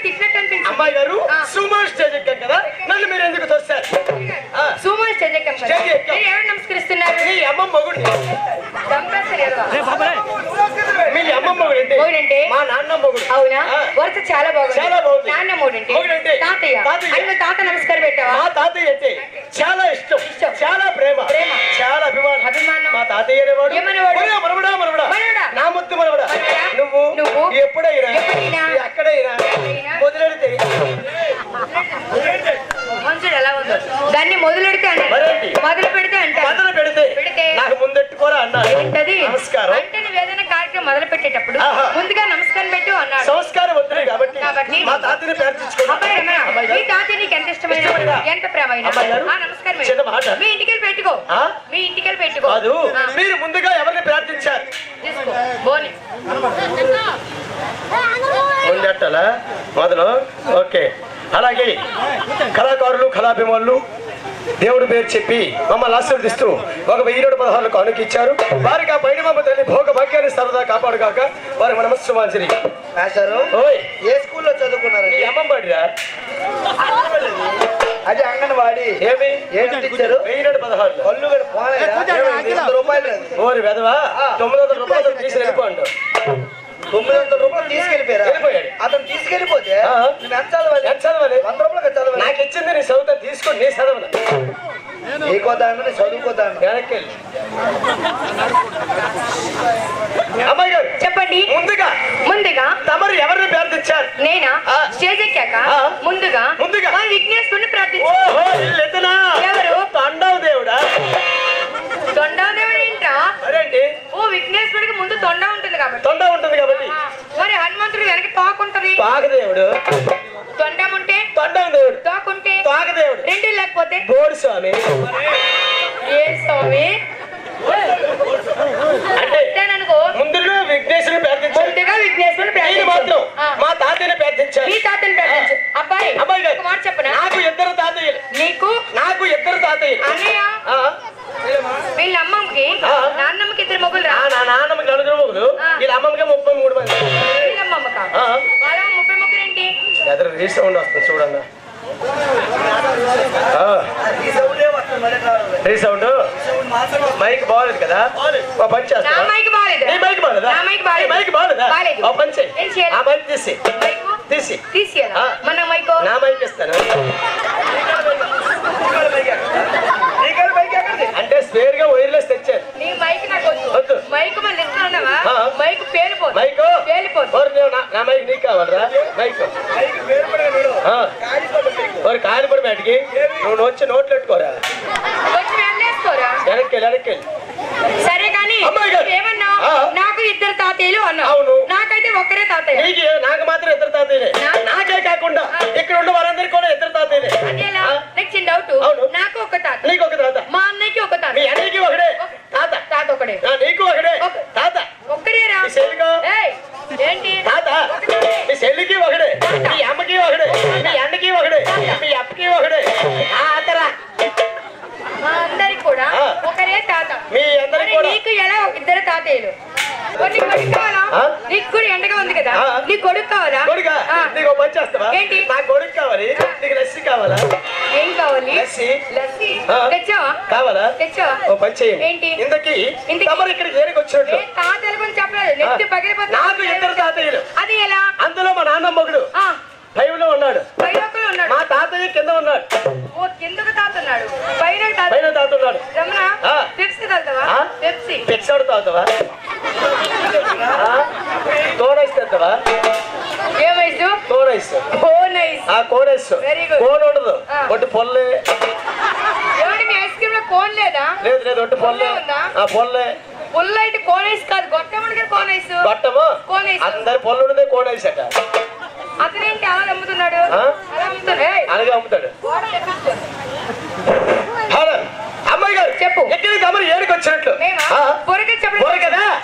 తిట్టినట్టు అనిపించింది. అమ్మాయి గారు సుమో స్టేజ్ ఎక్కాం కదా, నన్ను మీరు ఎందుకు తోస్తారు? సుమో స్టేజ్ ఎక్కాం కదా, మీరు ఎవరు నమస్కరిస్తున్నారు? మీ అమ్మ మొగుడు. మీ అమ్మ మొగుడంటే మా నాన్న మొగుడు. అవునా? వరుస చాలా బాగుంది. చాలా బాగుంది. నాన్న మొగుడంటే తాతయ్య. అన్న తాత నమస్కారం పెట్టావా? మా తాతయ్య అంటే చాలా ఇష్టం, చాలా ప్రేమ, చాలా అభిమానం. మా తాతయ్య నా ముద్దు మనవడా, నువ్వు ఎప్పుడైనా ఎక్కడైనా మొదలెడితే మనుషుడు ఎలా ఉందో దాన్ని మొదలెడితే మొదలు పెడితే నాకు ముందెట్టుకోరా అన్నాడు. నమస్కారం అంటే నువ్వు ఏదైనా కార్యక్రమం మొదలు పెట్టేటప్పుడు ముందుగా నమస్కారం పెట్టు అన్నాడు. సంస్కారం వద్దు కాబట్టి మా తాతని మీ తాతయ్య నీకు ఎంత ఇష్టమైన ఎంత ప్రేమ నమస్కారం మీ ఇంటికి వెళ్ళి పెట్టుకో. మీ ఇంటికి వెళ్ళి పెట్టుకో. కాదు, మీరు ముందుగా ఎవరిని ప్రార్థించారు? ముందెట్టాలా మొదలు? ఓకే. అలాగే కళాకారులు, కళాభిమానులు దేవుడి పేరు చెప్పి మమ్మల్ని ఆశీర్వదిస్తూ 1016 కానుక ఇచ్చారు. వారికి ఆ పైన మమ్మ తల్లి భోగ భాగ్యాన్ని సరదా కాపాడుగాక. వారి మనస్సుమాంజలి. ఏ స్కూల్లో చదువుకున్నారు? అమ్మమ్మడిరా, అదే అంగన్వాడి. ఏమి ఇచ్చారు? 1016 కళ్ళు రూపాయలు. ఓరి వెదవా, 900 రూపాయలు తీసి వెళ్ళిపోండు. 900 రూపాయలు తీసుకెళ్ళిపోయారు. అతను తీసుకెళ్ళిపోతే ఎంత చదవాలి? 100 రూపాయలు చదవాలి. నాకు ఇచ్చింది నీ చదువుతా, తీసుకొని నీ చదవను. నీకోదాను చదువుకోదాను. వెనక్కి అమ్మాయి గారు చెప్పండి. ముందుగా తమరు ఎవరిని ప్రార్థించారు? నేనా? స్టేజ్ ఎక్కాక ముందుగా విఘ్నేశ్వరుని ప్రార్థించారు. ఎవరు? తొండవ దేవుడా? తొండవ దేవుడు ఏంటా? అరేంటి? ఓ విఘ్నేశ్వరుడికి ముందు తొండ ఉంటుంది కాబట్టి. మరి హనుమంతుడు వెనక తోకుంటది. పాకదేవుడు. తొండం ఉంటే తొండం దేవుడు, తోకుంటే పాకదేవుడు. రెండు లేకపోతే బోడు స్వామి. ఏ స్వామి అంటే ముందుగా విఘ్నేశ్వరుని ప్రార్థించారు. మాత్రం మా తాతయ్యని ప్రార్థించారు. మీ తాతని ప్రార్థించు. అబ్బాయి గారు మాట చెప్పనా? నాకు 2 తాతయ్యలు. నాకు 2 తాతయ్యలు. అన్నయ్య వీళ్ళ అమ్మమ్మకి నాన్నమ్మకి 2 మొగులు. నా నాన్నమ్మకి 4 మొగులు, వీళ్ళ అమ్మమ్మకి 33 మంది. వీళ్ళ అమ్మమ్మక వాళ్ళ 30 మొగులు ఏంటి? ఎదురు రీసౌండ్ వస్తుంది చూడన్నా. రీసౌండ్ మైక్ బాగలేదు కదా, పని చేస్తా. మైక్ బాగలేదా? పని చేయి. ఆ మైక్ తీసి మన మైక్ నా మైక్ ఇస్తాను. అంటే స్పేర్ గా వైర్లెస్ తెచ్చారు. నీ మైక్ నాకు వద్దు. మైక్ మళ్ళీ ఇస్తున్నావా? మైక్ పేలిపోదు. నా మైక్ నీకు కావాలరా? మైక్ కాలిపడి బయటికి నువ్వు వచ్చి నోట్లు పెట్టుకోరా, వెనక్కి. సరే కానీ ఏమన్నా? నాకు 2 తాతయ్యలు అన్నావు. అవును. నాకైతే ఒక్కరే తాతయ్య. నాకు మాత్రం 2 తాతయ్యలే. నాకే కాకుండా ఇక్కడ ఉన్న వారందరికీ కూడా 2 తాతయ్యలే. నాకు చిన్న డౌట్. నాకు ఒక తాత, నీకు ఒక తాత, మా అన్నయ్యకి ఒక తాత. మీ అన్నయ్యకి ఒకడే తాత. ఒకడే. నీకు ఒకడే తాత. ఒక్కడేరా? ఏంటి తాత? మీ చెల్లికి ఒకడే, మీ అమ్మకి ఒకడే, మీ అన్నకి ఒకడే, మీ అప్పకి ఒకడే. మా అందరికి కూడా ఒకరే తాత. మీ అందరికి కూడా. నీకు ఎలా 2 తాతయ్యలు? నీకు కొడుకు కావాలా? నీకు కూడా ఎండగా ఉంది కదా, నీకు కొడుకు కావాలా? నీకు పని చేస్తావా? ఏంటి? నాకు కొడుకు కావాలి. నీకు లస్సీ కావాలా? ఏం కావాలి? లస్సీ తెచ్చావా? కావాలా? తెచ్చావా? ఓ పని చేయండి. ఏంటి? ఇంతకీ తమరు ఇక్కడికి ఏరికి వచ్చినట్టు తాతల గురించి చెప్పలేదు. నెత్తి పగిలిపోతుంది. నాకు 2 తాతయ్యలు. అది ఎలా? అందులో మా నాన్న మొగుడు 5 లో ఉన్నాడు. మా తాతయ్య కింద ఉన్నాడు. ఓ కిందకు తాత ఉన్నాడు, పైన తాత ఉన్నాడు. రమణ పెప్సీ తాగుతావా? పెప్సీ తాగుతావా? కోనైస్ తాగుతావా? ఏ వయసు? కోనైస్. కోనైస్ కోన్ ఉండదు, ఒట్టి పొల్లే. మీ ఐస్ క్రీమ్ లో కోన్ లేదా? లేదు, ఒట్టి పొల్లే. పొల్లే. పుల్ల అయితే కోనైస్ కాదు, గొట్టం కోనైస్. గొట్టము అందరి పొల్లు ఉన్నదే కోనైస్ అట. అతనేంటి అలా అమ్ముతున్నాడు? అలాగే అమ్ముతాడు. అమ్మాయి గారు చెప్పు. ఎక్కడికి తమరు ఏడికి వచ్చినట్లు?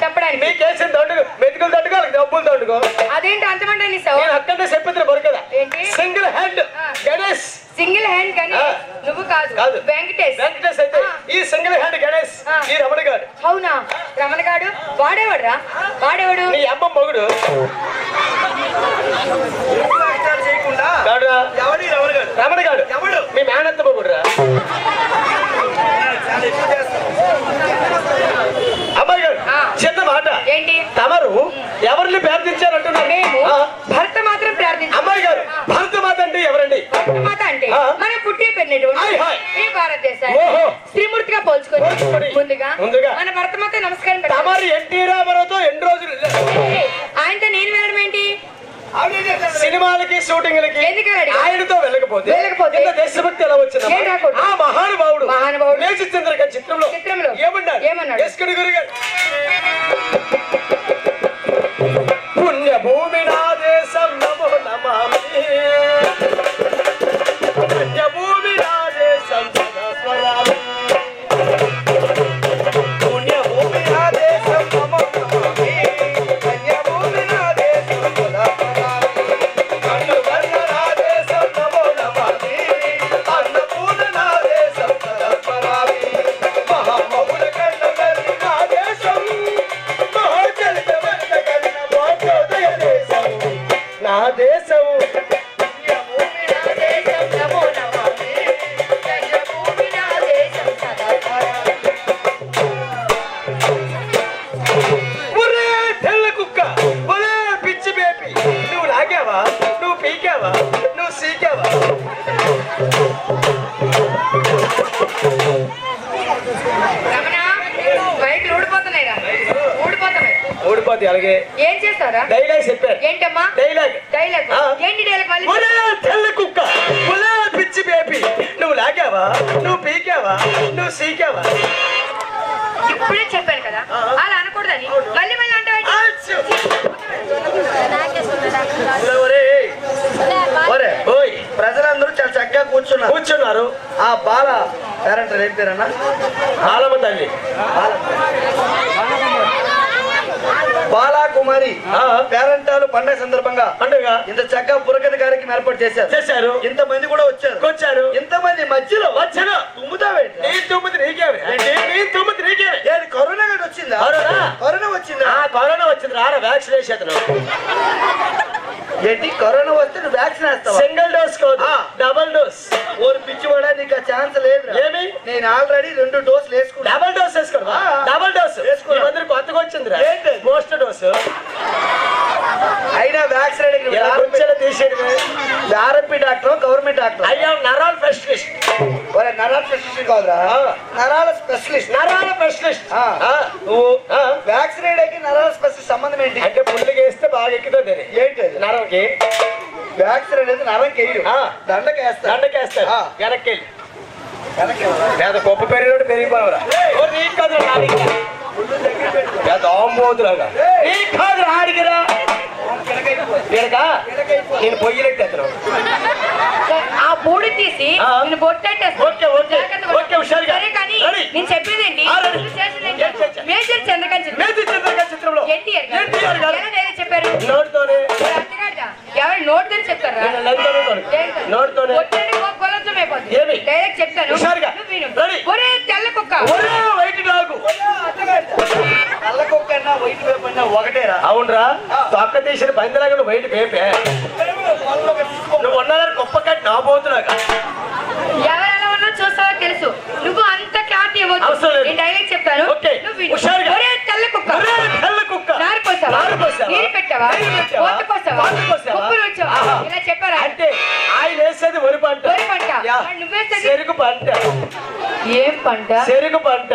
చెప్పడానికి మీకేసిన దండుగు మెతుకులు దండుకో, డబ్బులు దండుకో. అదేంటి అంతమంటే నేను అక్కడే చెప్పేది బొరకదా. Single hand Ganesh. Single hand Ganesh నువ్వు కాదు, వెంకటేష్. అయితే ఈ సింగిల్ హ్యాండ్ గణేష్ ఈ రమణ గారు. అవునా? రమణ గారు వాడేవాడు. నీ అమ్మ మొగుడు. అయినటువంటి ఈ భారతదేశాన్ని శ్రీమూర్తిగా పోల్చుకొని ముందుగా మన భరతమాత నమస్కారం తమరు ఎన్టీ రామారావుతో ఎన్ని రోజులు ఆయనతో నేను వెళ్ళడం ఏంటి? సినిమాలకి షూటింగ్లకి ఆయనతో వెళ్ళకపోతే ఇంత దేశభక్తి ఎలా వచ్చింది? ఆ మహానుభావుడు మేజర్ చంద్రకాంత్ చిత్రంలో ఏమన్నాడు? ఎస్కుడి గురుగారు పుణ్యభూమి నా దేశం నమో నమామి, పుణ్యభూమి నా దేశం సదా స్మరామి, పుణ్యభూమి నా దేశం నమో నమామి, పుణ్యభూమి నా దేశం సదా స్మరామి, అన్నపూర్ణ నా దేశం నమో నమామి, అన్నపూర్ణ నా దేశం సదా స్మరామి, మహామౌళ కన్నగల్లి నా దేశం, మహాచలిత వంద కన్న మోక్షోదయ దేశం నా దేశం, పుణ్యభూమి నా దేశం నమో నమామి, పుణ్యభూమి నా దేశం సదా స్మరామి. ఒరే తెల్ల కుక్క, ఒరే పిచ్చి బేపి, నువ్వు లాగావా, నువ్వు పీకావా, నువ్వు సీకావా? రమణ, బైకులు ఊడిపోతున్నాయిరా, ఊడిపోతున్నాయి. ఓడిపోతే అలాగే ఏం చేస్తారా? డైలాగ్ చెప్పారు. ఏంటమ్మా డైలాగ్ డైలాగ్? ఏంటి డైలాగ్? మళ్ళీ ఒరే తెల్ల కుక్క, ఒరే పిచ్చి బేపి, నువ్వు లాగావా, నువ్వు పీకావా, నువ్వు సీకావా? ఇప్పుడే చెప్పాను కదా అలా అనకూడదని, మళ్ళీ మళ్ళీ అంటావు. ఒరే ఓయ్ ప్రజలందరూ చాలా చక్కగా కూర్చున్నారు. ఆ బాల పేరెంట్ ఏం పేరన్నా? ఆలమ్మ తల్లి బాలాకుమారి పేరెంటాలు పండగ సందర్భంగా పండుగ ఇంత చక్కగా పురకథ కార్యక్రమం ఏర్పాటు చేశారు. ఇంతమంది కూడా వచ్చారు. ఇంతమంది మధ్యలో తుమ్ముతావేంటి? నీ తుమ్మిది నీకేమి? నీ తుమ్మిది నీకేమి? ఏది కరోనా గడ్డ వచ్చిందా? కరోనా వచ్చిందా? కరోనా వచ్చింది రారా, వ్యాక్సిన్ వేసేతను. ఏంటి కరోనా వస్తే నువ్వు వ్యాక్సిన్ వేస్తావా? సింగిల్ డోస్ కాదు, డబుల్ డోస్. ఓరు పిచ్చివాడా, నీకు ఆ ఛాన్స్ లేదు. ఏమి? నేను ఆల్రెడీ 2 డోసులు వేసుకున్నా. డబుల్ డోస్ వేసుకోవా? డబుల్ డోస్ వేసుకో. కొత్తగా వచ్చిందిరా. ఏంటి? Booster dose. అయినా వ్యాక్సిన్ తీసేది ఆర్ఎంపీ డాక్టర్, గవర్నమెంట్ డాక్టర్. అయ్యా నరాల స్పెషలిస్ట్. నరాల స్పెషలిస్ట్ కాదురా, నరాల స్పెషలిస్ట్. నరాల స్పెషలిస్ట్. నువ్వు వ్యాక్సిన్ వేయడానికి నరాల స్పెషలిస్ట్ సంబంధం ఏంటి? అంటే పుల్లికి వేస్తే బాగా ఎక్కుతుంది. ఏంటి నరంకి వ్యాక్సిన్ అనేది నరంకి వేయరు, దండకేస్తారు. దండకేస్తారు. వెనక్కి లేదా గొప్ప పెరిగినట్టు పెరిగిపోవరా? నీకు కాదు ఆంబోతులాగా, నీకు కాదు ఆడిగిరా. నేను పొయ్యిలెట్టు ఆ పూడి తీసి నేను బొట్టేస్తాను. సరే కానీ నేను చెప్పేది ఏంటి? మేజర్ చంద్రకాంత్ చిత్రంలో ఎన్టీఆర్ గారు ఎలా చెప్పారు? నోటితోనే. ఎవరి నోటితో చెప్తారా? నోటితోనే డైరెక్ట్ చెప్తాను. ఒరే తెల్ల కుక్క, వైట్ డాగు. నల్ల కుక్క అన్నా వైట్ పేపర్ అన్నా ఒకటేరా? అవునరా, తొక్క తీసిన బందిలాగా నువ్వు వైట్ పేపే. నువ్వు ఉన్నారని గొప్ప కట్టి నా పోతున్నాగా. ఎవరెలా ఉన్నా చూస్తావో తెలుసు. నువ్వు అంత క్లారిటీ ఇవ్వద్దు. నేను డైరెక్ట్ చెప్తాను. ఒరే తెల్ల కుక్క, నారు పోసావా, నీరు పెట్టావా, కోత కోసావా, కుప్పలు వచ్చావా, ఇలా చెప్పారా? అంటే ఆయన వేసేది వరి పంట. నువ్వేసేది చెరుకు పంట. ఏం పంట? చెరుకు పంట.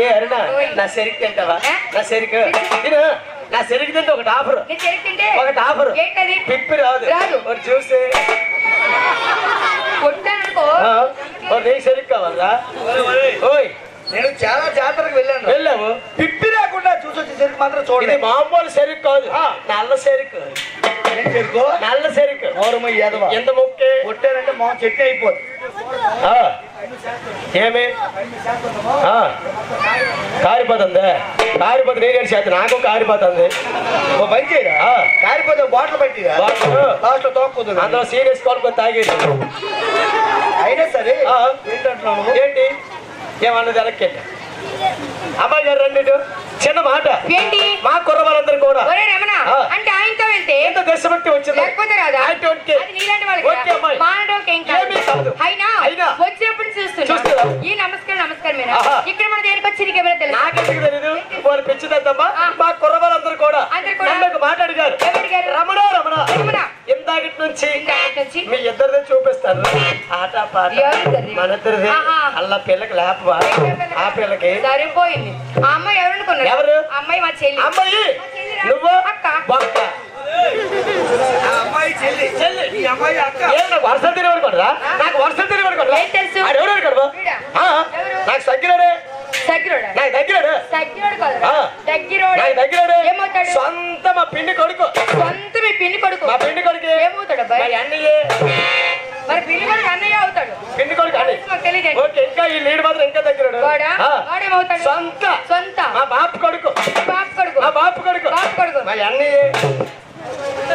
ఏ అరుణ, నా చెరుకు తింటావా? నా చెరుకు తిను. నా చెరుకు తింటే ఒకటి ఆఫర్. ఒకటి ఆఫర్. ఏంటది? పిప్పి రాదు. ఒక చూసి కొట్టానుకో. నీకు చెరుకు కావాలా? ఓయ్ నేను చాలా జాతరకు వెళ్ళాము. పిప్పి రాకుండా చూసి వచ్చే చెరుకు మాత్రం చూడండి. మామూలు చెరుకు కాదు, నల్ల చెరుకు. ఏం చెరుకు? నల్ల చెరుకు. ఎంత ముక్కే కొట్టారంటే మా చెట్టు అయిపోద్ది. ఏమి కారిపోతుంది? కారిపోతే నేను చేత నాకు కారిపోతుంది. ఓ మంచి కారిపోతే బాటిల్ పట్టి లాస్ట్ లో తోక్కుతుంది. అందులో సీరియస్ కోలుకొని తాగేది. అయినా సరే ఏంటంటున్నావు? ఏంటి ఏమన్నది వెనక్కి అమ్మాయి గారు రండి. చిన్న మాట ఏంటి? మా కుర్రవాళ్ళందరూ కూడా అంటే ఆయనతో వెళ్తే ఎంత దేశభక్తి వచ్చింది. లేకపోతే రాదా? నీలాంటి వాళ్ళకి అయినా వచ్చినప్పుడు చూస్తున్నా. ఈ నమస్కారం ఇక్కడ మన దేనికి వచ్చి నీకేమైనా తెలుసు? నాకెందుకు తెలీదు. వాళ్ళు పెంచుదమ్మా. మా కుర్రవాళ్ళందరూ కూడా మాట్లాడిగారు. రమణ రమణ ఇందాకటి నుంచి మీ ఇద్దరిదే చూపిస్తాను ఆట పాట ఎవరిద్దరిది? మన ఇద్దరిది ఆహా. అలా పిల్లకి లేపవా ఆ పిల్లకి సరిపోయింది. ఆ అమ్మాయి ఎవరు అనుకున్నారు? ఎవరు? ఆ అమ్మాయి మా చెల్లి. అమ్మాయి మా చెల్లిరా? నువ్వు అక్క. బొక్క ఆ అమ్మాయి చెల్లి చెల్లి ఈ అమ్మాయి అక్క. ఏం నాకు వర్షం తిరిగి కొడరా నాకు వర్షం తిరిగి కొడరా ఏం తెలుసు? ఎవరు కొడవా వీడా? ఎవరు? నాకు సగ్గిరాడే సగ్గిరోడా? నాకు దగ్గరాడు సగ్గిరోడు కాదురా. ఆ. దగ్గిరోడు. నాకు దగ్గరాడు ఏమవుతాడు? సొంత మా పిండి కొడుకు సొంత మీ పిన్ని కొడుకు. మా పిండి కొడుకు ఏమవుతాడు అబ్బాయి? మరి అన్నయ్యే మరి పిన్ని కొడుకు అన్నయ్య అవుతాడు. పిండి కొడుకు అని మాకు తెలియదు. ఓకే ఇంకా ఈ లీడ్ మాత్రం ఇంకా దగ్గరాడు వాడా? వాడేమవుతాడు? సొంత సొంత మా బాపు కొడుకు బాపు కొడుకు. మా బాపు కొడుకు బాపు కొడుకు. మరి అన్నయ్యే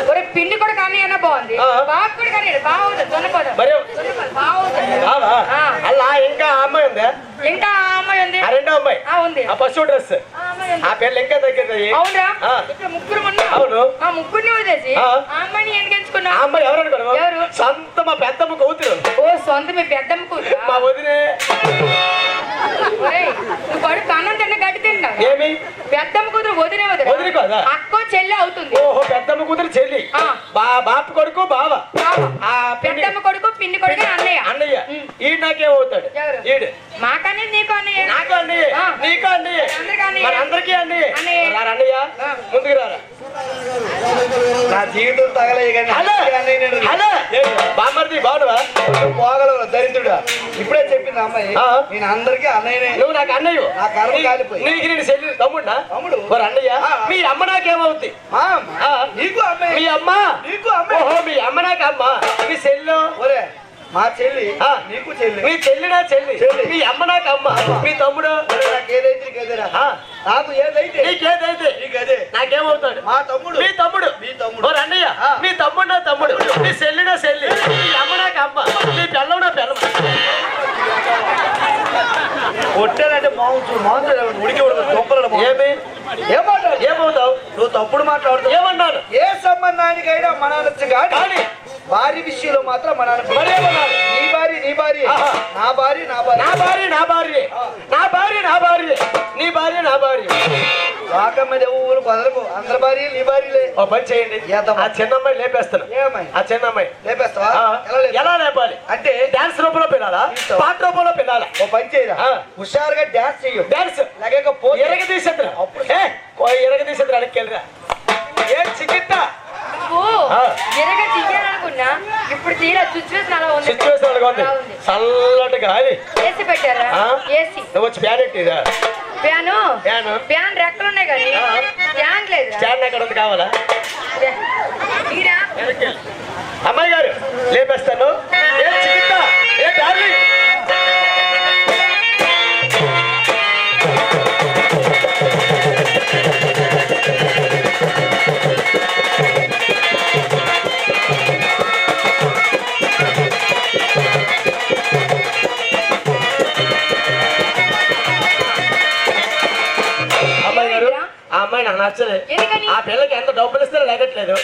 ఒరే పిన్ని కొడుకు అన్నయ్య అన్న బాగుంది. ఆ. బాపు కొడుకు అన్నయ్య బాగా అవుతాడు. దొన్నపోతాడు. మరి బాగా అవుతాడు. కాదా ఆ. అలా ఇంకా ఆ అమ్మాయి ఉందా ఇంకా ఆ అమ్మాయి ఉంది. ఆ రెండో అమ్మాయి ఆ ఉంది. ఆ పశువు డ్రెస్ ఆ అమ్మాయి ఉంది. ఆ పేర్లు ఇంకా దగ్గరది అవునరా? ఆ. ఇక్కడ ముగ్గురు ఉన్నాం. అవును. ఆ ముగ్గురిని వదిలేసి ఆ. ఆ అమ్మాయిని ఎందుకు ఆ ఎంచుకున్నావు? అమ్మాయి ఎవరు అనుకోను ఎవరు? సొంత మా పెద్దమ్మ కూతురు ఓ సొంత మీ పెద్దమ్మ కూతురా? మా వదినే ఒరేయ్, నువ్వు కడుపు అన్నం తిన్న గడ్డి తింటావు. ఏమి పెద్దమ్మ కూతురు వదిలే వదిలి కాదా? అక్కో చెల్లి అవుతుంది. ఓహో పెద్దమ్మ కూతురు చెల్లి ఆ. బాపు కొడుకు బావ బావ. ఆ పిండి పెద్దమ్మ కొడుకు పిన్ని కొడుకు అన్నయ్య. అన్నయ్య ఉం. ఈడు నాకేమవుతాడు ఎవరు? ఈడు మాకనేది నీకు అన్నయ్య. నాకు అన్నయ్య ఆ. నీకు అన్నయ్య అందరికీ అన్నయ్య. మరి అందరికీ అన్నయ్య అన్నయ్య. రారా అన్నయ్య ఆ. ముందుకు రారా నా జీవితం తగలే కానీ హలో అన్నయ్య నేను హలో బామ్మర్ది బాగున్నావా పోగలవు దరిద్రుడా. ఇప్పుడే చెప్పింది అమ్మాయి ఆ. నేను అందరికీ అన్నయ్యనే. నువ్వు నాకు అన్నయ్య నా కర్మ కాలిపోయి. నీకు నేను చెల్లి తమ్ముడా తమ్ముడు. మరి అన్నయ్య ఆ. మీ అమ్మ నాకేమవుద్ది మా అమ్మ. ఆ. నీకు అమ్మాయి మీ అమ్మ నీకు అమ్మాయి. ఓహో మీ అమ్మ నాకు అమ్మ మీ చెల్లు ఒరే మా చెల్లి ఆ. నీకు చెల్లి. మీ చెల్లి నా చెల్లి చెల్లి. మీ అమ్మ నాకు అమ్మ మీ తమ్ముడు ఒరే, నాకు ఏదైతే నీకు అదేరా. ఆ. నాకు ఏదైతే నీకేదైతే నీకు అదే. నాకేమవుతాడు మా తమ్ముడు మీ తమ్ముడు మీ తమ్ముడు. ఓ అన్నయ్య ఆ. మీ తమ్ముడు నా తమ్ముడు మీ చెల్లి నా చెల్లి మీ అమ్మ నాకు అమ్మ మీ పిల్లం నా పిల్లం కొట్టానంటే మాంసం ఉడికి గొప్పలు ఏమి ఏమంటారు? ఏమవుతావు నువ్వు తప్పుడు మాట్లాడుతావు. ఏమన్నాను ఏ సంబంధానికైనా మనానొచ్చు కానీ కానీ భార్య విషయంలో మాత్రం మనాలి. మరేమన్నాను నీ భార్య నీ భార్య ఆహా. నా భార్య నా భార్య. నా భార్య నా భార్య నా భార్య నా భార్య నీ భార్య నా భార్య వాక మీద ఊరు బదలకు అందరి భార్య నీ భార్యలే. ఓ పని చేయండి ఏద్దామా? ఆ చిన్న అమ్మాయి లేపేస్తాను ఏమై ఆ చిన్న అమ్మాయి లేపేస్తావా? ఆ. ఎలా లేపేస్తావు? ఎలా లేపాలి అంటే డాన్స్ రూపంలో పిల్లాలా ఇస్తావా? పాట రూపంలో పిల్లాలా ఓ పని చేయరా ఆ. హుషారుగా డాన్స్ చెయ్యు. డాన్స్ లేకపోతే ఎరగ తీసేద్దరా ఎరగ తీసేద్దరా అడక్కెళ్ళరా ఏ చికిత్త నువ్వు ఆ. ఎరగ తీయాలనుకున్నా ఇప్పుడు తీరా సిచ్యువేషన్ అలా ఉంది. సిచ్యువేషన్ అలాగా ఉంది అలా ఉంది. చల్లటి గాలి ఏసీ పెట్టారా? ఆ. ఏసీ నువ్వు వచ్చి ఫ్యాన్ ఎట్టిదా ఫ్యాను ఫ్యాన్ ఫ్యాన్ రెక్కలు ఉన్నాయి కానీ ఆ. ఫ్యాన్ లేదు. స్టాండ్ ఎక్కడ ఉంది కావాలా ఈరా వెనక్కెళ్ళు. అమ్మాయి గారు లేపేస్తాను ఏ చికిత్త ఏ డార్లింగ్ అమ్మాయి గారు ఆ అమ్మాయి నాకు నచ్చలేదు ఎందుకని? ఆ పిల్లకి ఎంత డబ్బులు ఇస్తారో లేకట్లేదు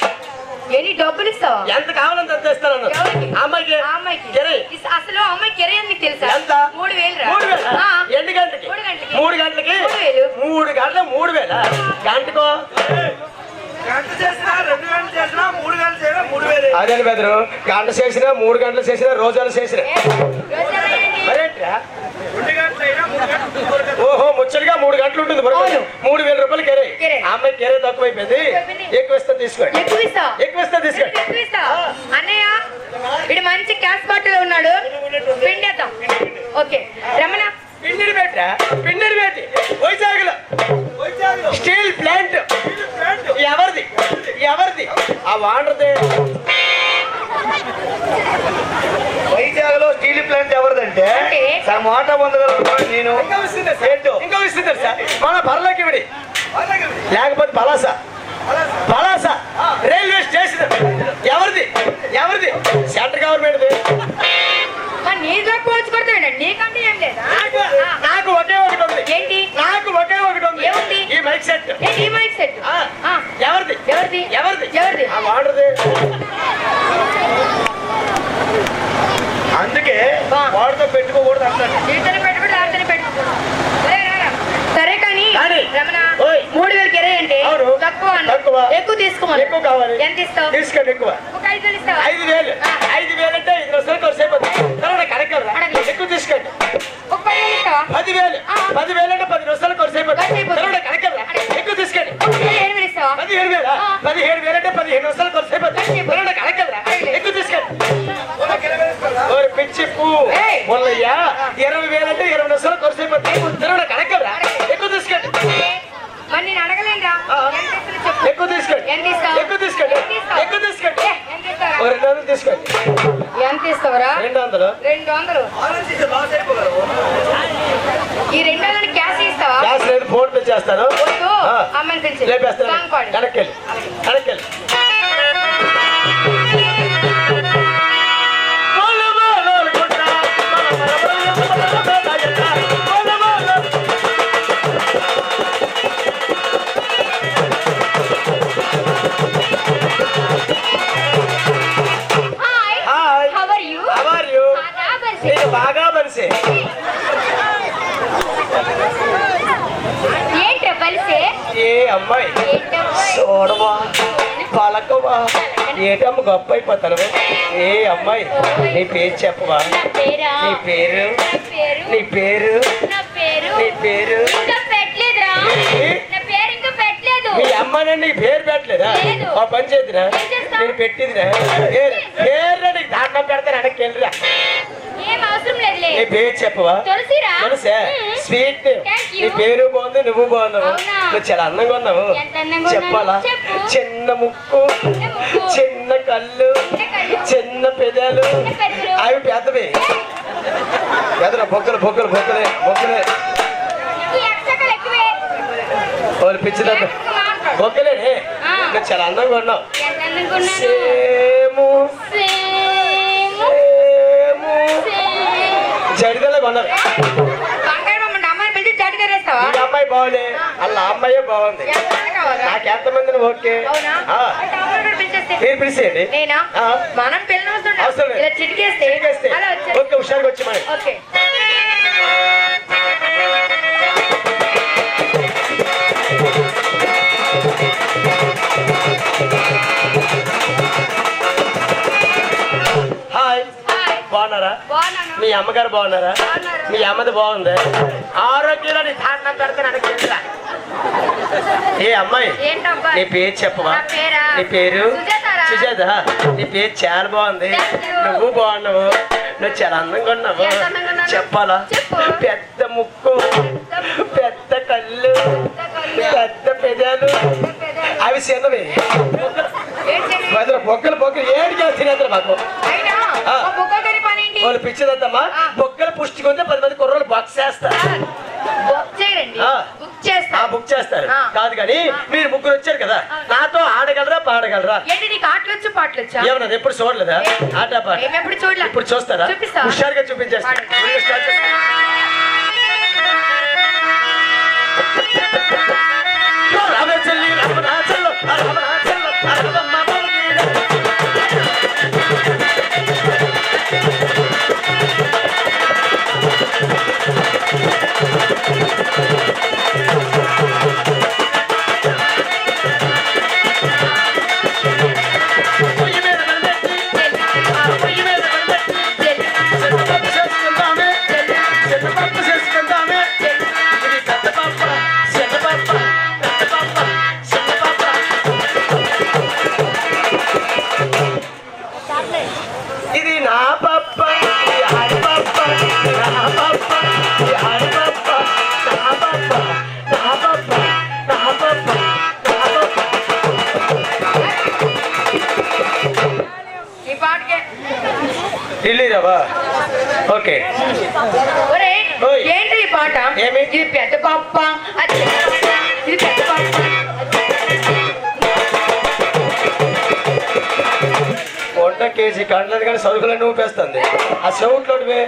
ఎన్ని డబ్బులు ఇస్తావా? ఎంత కావాలంత అంత ఇస్తాను ఎవరికి? అమ్మాయికి ఆ అమ్మాయికి. కిరాయి. అసలు ఆ అమ్మాయి కిరాయి ఎందుకు తెలుసా? ఎంత? 3000 రా. 3000 ఆ. ఎన్ని గంటలకి 3 గంటలకి. 3 గంటలకి 3000. 3 గంటలకు 3000 గంటకో గంట చేసినా 2 గంటలు చేసినా 3 గంటలు చేసినా 3000. అదే బెదరు గంట చేసినా 3 గంటలు చేసినా రోజాలు చేసినా ఏ, రోజాలా ఏంటి? మరేంట్రా 2 గంటలు అయినా 3 గంటలు. ఓహో ముచ్చటగా 3 గంటలు ఉంటుంది అవును. 3000 రూపాయలు కెరే కెరే. ఆ అమ్మాయి కెరే తక్కువైపోయింది తక్కువైపోయింది. ఎక్కువ ఇస్తా తీసుకోండి ఎక్కువ ఇస్తా. ఎక్కువ ఇస్తా తీసుకోండి ఎక్కువ ఇస్తా. అన్నయ్య వీడు మంచి క్యాష్ బాటిల్ ఉన్నాడు పిండేద్దాం. ఓకే రమణ పిండిని పెట్టా పిండిని పెట్టి వైజాగ్లో స్టీల్ ప్లాంట్ ఎవరిది ఎవరిది ఆ వాండర్దే వైజాగ్లో స్టీల్ ప్లాంట్ ఎవరిదంటే అంటే? మాట పొందగలను నేను. ఏంటో? ఇంకో విషయం తెలుసా మన పర్లోకి విడి లేకపోతే పలాస పలాస రైల్వే స్టేషన్ ఎవరిది ఎవరిది సెంట్రల్ గవర్నమెంట్ది మరి నీతో పోల్చుకొడతాడు నీకంటే ఏం లేదా? నాకు ఒకే ఒకటి ఉంది ఏంటి? నాకు ఒకే ఒకటి ఉంది ఏముంది? ఈ మైక్ సెట్ ఏంటి ఈ మైక్ సెట్? ఎవరిది ఎవరిది? ఎవరిది ఎవరిది? ఆ వాడది అందుకే బా. వాడితో పెట్టుకోకూడదు అంటాను. జీవితంలో పెట్టుబడి ఆడతనే పెట్టుకో. సరే కానీ కానీ. రమణ ఓయ్. 3000 కిరాయి అంటే అవును. తక్కువ అన్న. తక్కువ. ఎక్కువ తీసుకోమని ఎక్కువ కావాలి ఎంత ఇస్తావు? తీసుకోండి ఎక్కువ ఒక 5000 ఇస్తావా? 5000 ఆ. 5000 పిచ్చి పువ్వు మొల్లయ్యా 20,000 అంటే 20 నిమిషాలు ఖర్చు అయిపోతుంది కనెక్కరా ఎక్కువ తీసుకోండి మరి నేను అడగలేనురా ఎక్కువ తీసుకోండి ఎక్కువ తీసుకోండి ఎక్కువ తీసుకోండి 200 తీసుకోండి ఎంత ఇస్తావరా 200 ఈ 200 క్యాష్ ఇస్తావా క్యాష్ లేదు ఫోన్ పే చేస్తాను అమ్మని పిలిచి లేపేస్తాను కనెక్కెళ్ళి బాగా బలిసే ఏ అమ్మాయి చూడవా పలకవా ఏటమ్మ గొప్ప అయిపోతాను ఏ అమ్మాయి నీ పేరు చెప్పవా నీ పేరు నీ పేరు నీ పేరు మీ అమ్మని నీకు పేరు పెట్టలేదా మా పని చేద్దిరా నేను పెట్టిదిరా పేరు నీకు దాంట్లో పెడతాను వెనక్కి వెళ్ళిరా నీ పేరు చెప్పవా తెలుసా స్వీట్ నీ పేరు బాగుంది నువ్వు బాగున్నావు నువ్వు చాలా అందంగా ఉన్నావు చెప్పాలా చిన్న ముక్కు చిన్న కళ్ళు చిన్న పెదాలు అవి పెద్దవి పెద్దరా బొక్కలు బొక్కలు బొక్కలే బొక్కలే వాళ్ళు పిచ్చిదా బొక్కలే నువ్వు చాలా అందంగా ఉన్నావు జడిదలా కొన్నారు అమ్మాయి బాగుంది అలా అమ్మాయే బాగుంది నాకు ఎంతమందిని ఓకే మీరు పిలిచేయండి అవసరం లేదు ఓకే హుషారుగా వచ్చి మరి హాయ్ బాగున్నారా మీ అమ్మగారు బాగున్నారా మీ అమ్మది బాగుంది ఆరోగ్యంలో నీ ధాన్యం పెడితే నాకు తెలుసా ఏ అమ్మాయి నీ పేరు చెప్పవా నీ పేరు సుజాత నీ పేరు చాలా బాగుంది నువ్వు బాగున్నావు నువ్వు చాలా అందంగా ఉన్నావు చెప్పాలా పెద్ద ముక్కు పెద్ద కళ్ళు పెద్ద పెదాలు అవి చిన్నవి బొక్కలు బొక్కలు ఏడు తినేద్దరు మాకు వాళ్ళు పిచ్చిదమ్మా బొక్కలు పుష్టిగా ఉంటే 10 మంది కుర్రోళ్ళు బాక్స్ చేస్తారు బుక్ చేస్తారు కాదు కానీ మీరు ముగ్గురు వచ్చారు కదా నాతో ఆడగలరా పాడగలరా ఏమన్నా ఎప్పుడు చూడలేదా ఆట పాట ఇప్పుడు చూస్తారా హుషారుగా చూపించేస్తారు ఓకే ఏంటి ఈ పాట ఇది పెద్ద పాప ఇది పెద్ద పాప వంట కేజీ కంటలేదు కానీ సరుకులన్నీ ఊపేస్తుంది ఆ చెవుట్లోనివే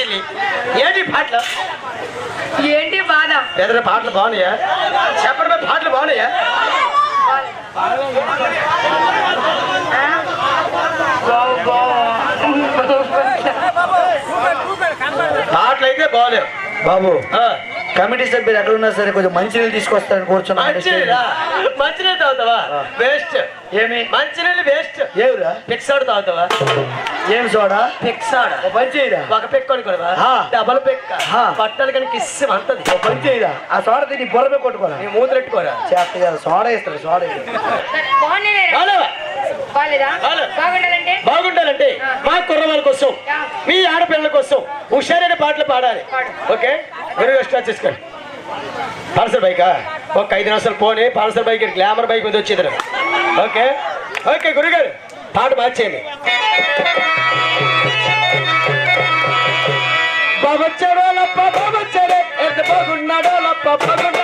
చెల్లి ఏంటి పాటలు ఏంటి బాధ? ఎదురు పాటలు బాగున్నాయా? చెప్పడమే పాటలు బాగున్నాయా? పాటలు అయితే బాగలేవు బాబు. కమిటీ సభ్యులు ఎక్కడ ఉన్నా సరే కొంచెం మంచినీళ్ళు తీసుకొస్తారని కూర్చున్నాను. మంచినీళ్ళు తాగుతావా? వేస్ట్. ఏమి మంచినీళ్ళు వేస్ట్. ఏవురా పిక్సాడు తాగుతావా? ఏం సోడా? పిక్సాడు పంచేయరా? ఒక పెక్కొని కూడా డబల్ పెక్క పట్టాలు కానీ కిస్సం అంటది. పంచేయరా? ఆ సోడా తిని బొరమే కొట్టుకోరా, నీ మూతులు పెట్టుకోరా. చేస్తా సోడా ఇస్తారు. సోడా బాగుండాలంటే మా కుర్రవాళ్ళ కోసం మీ ఆడపిల్లల కోసం హుషారైన పాటలు పాడాలి. ఓకే గురువు స్టార్ట్ చేసుకోండి. పాల్సర్ బైకా ఒక 5 నిమిషాలు పోనీ. పాల్సర్ బైక్ గ్లామర్ బైక్ మీద వచ్చేది. ఓకే ఓకే గురుగారు పాట మార్చేయండి. బాబొచ్చాడో లప్ప బాబొచ్చాడే ఎంత బాగున్నాడో లప్ప బాగున్నాడు.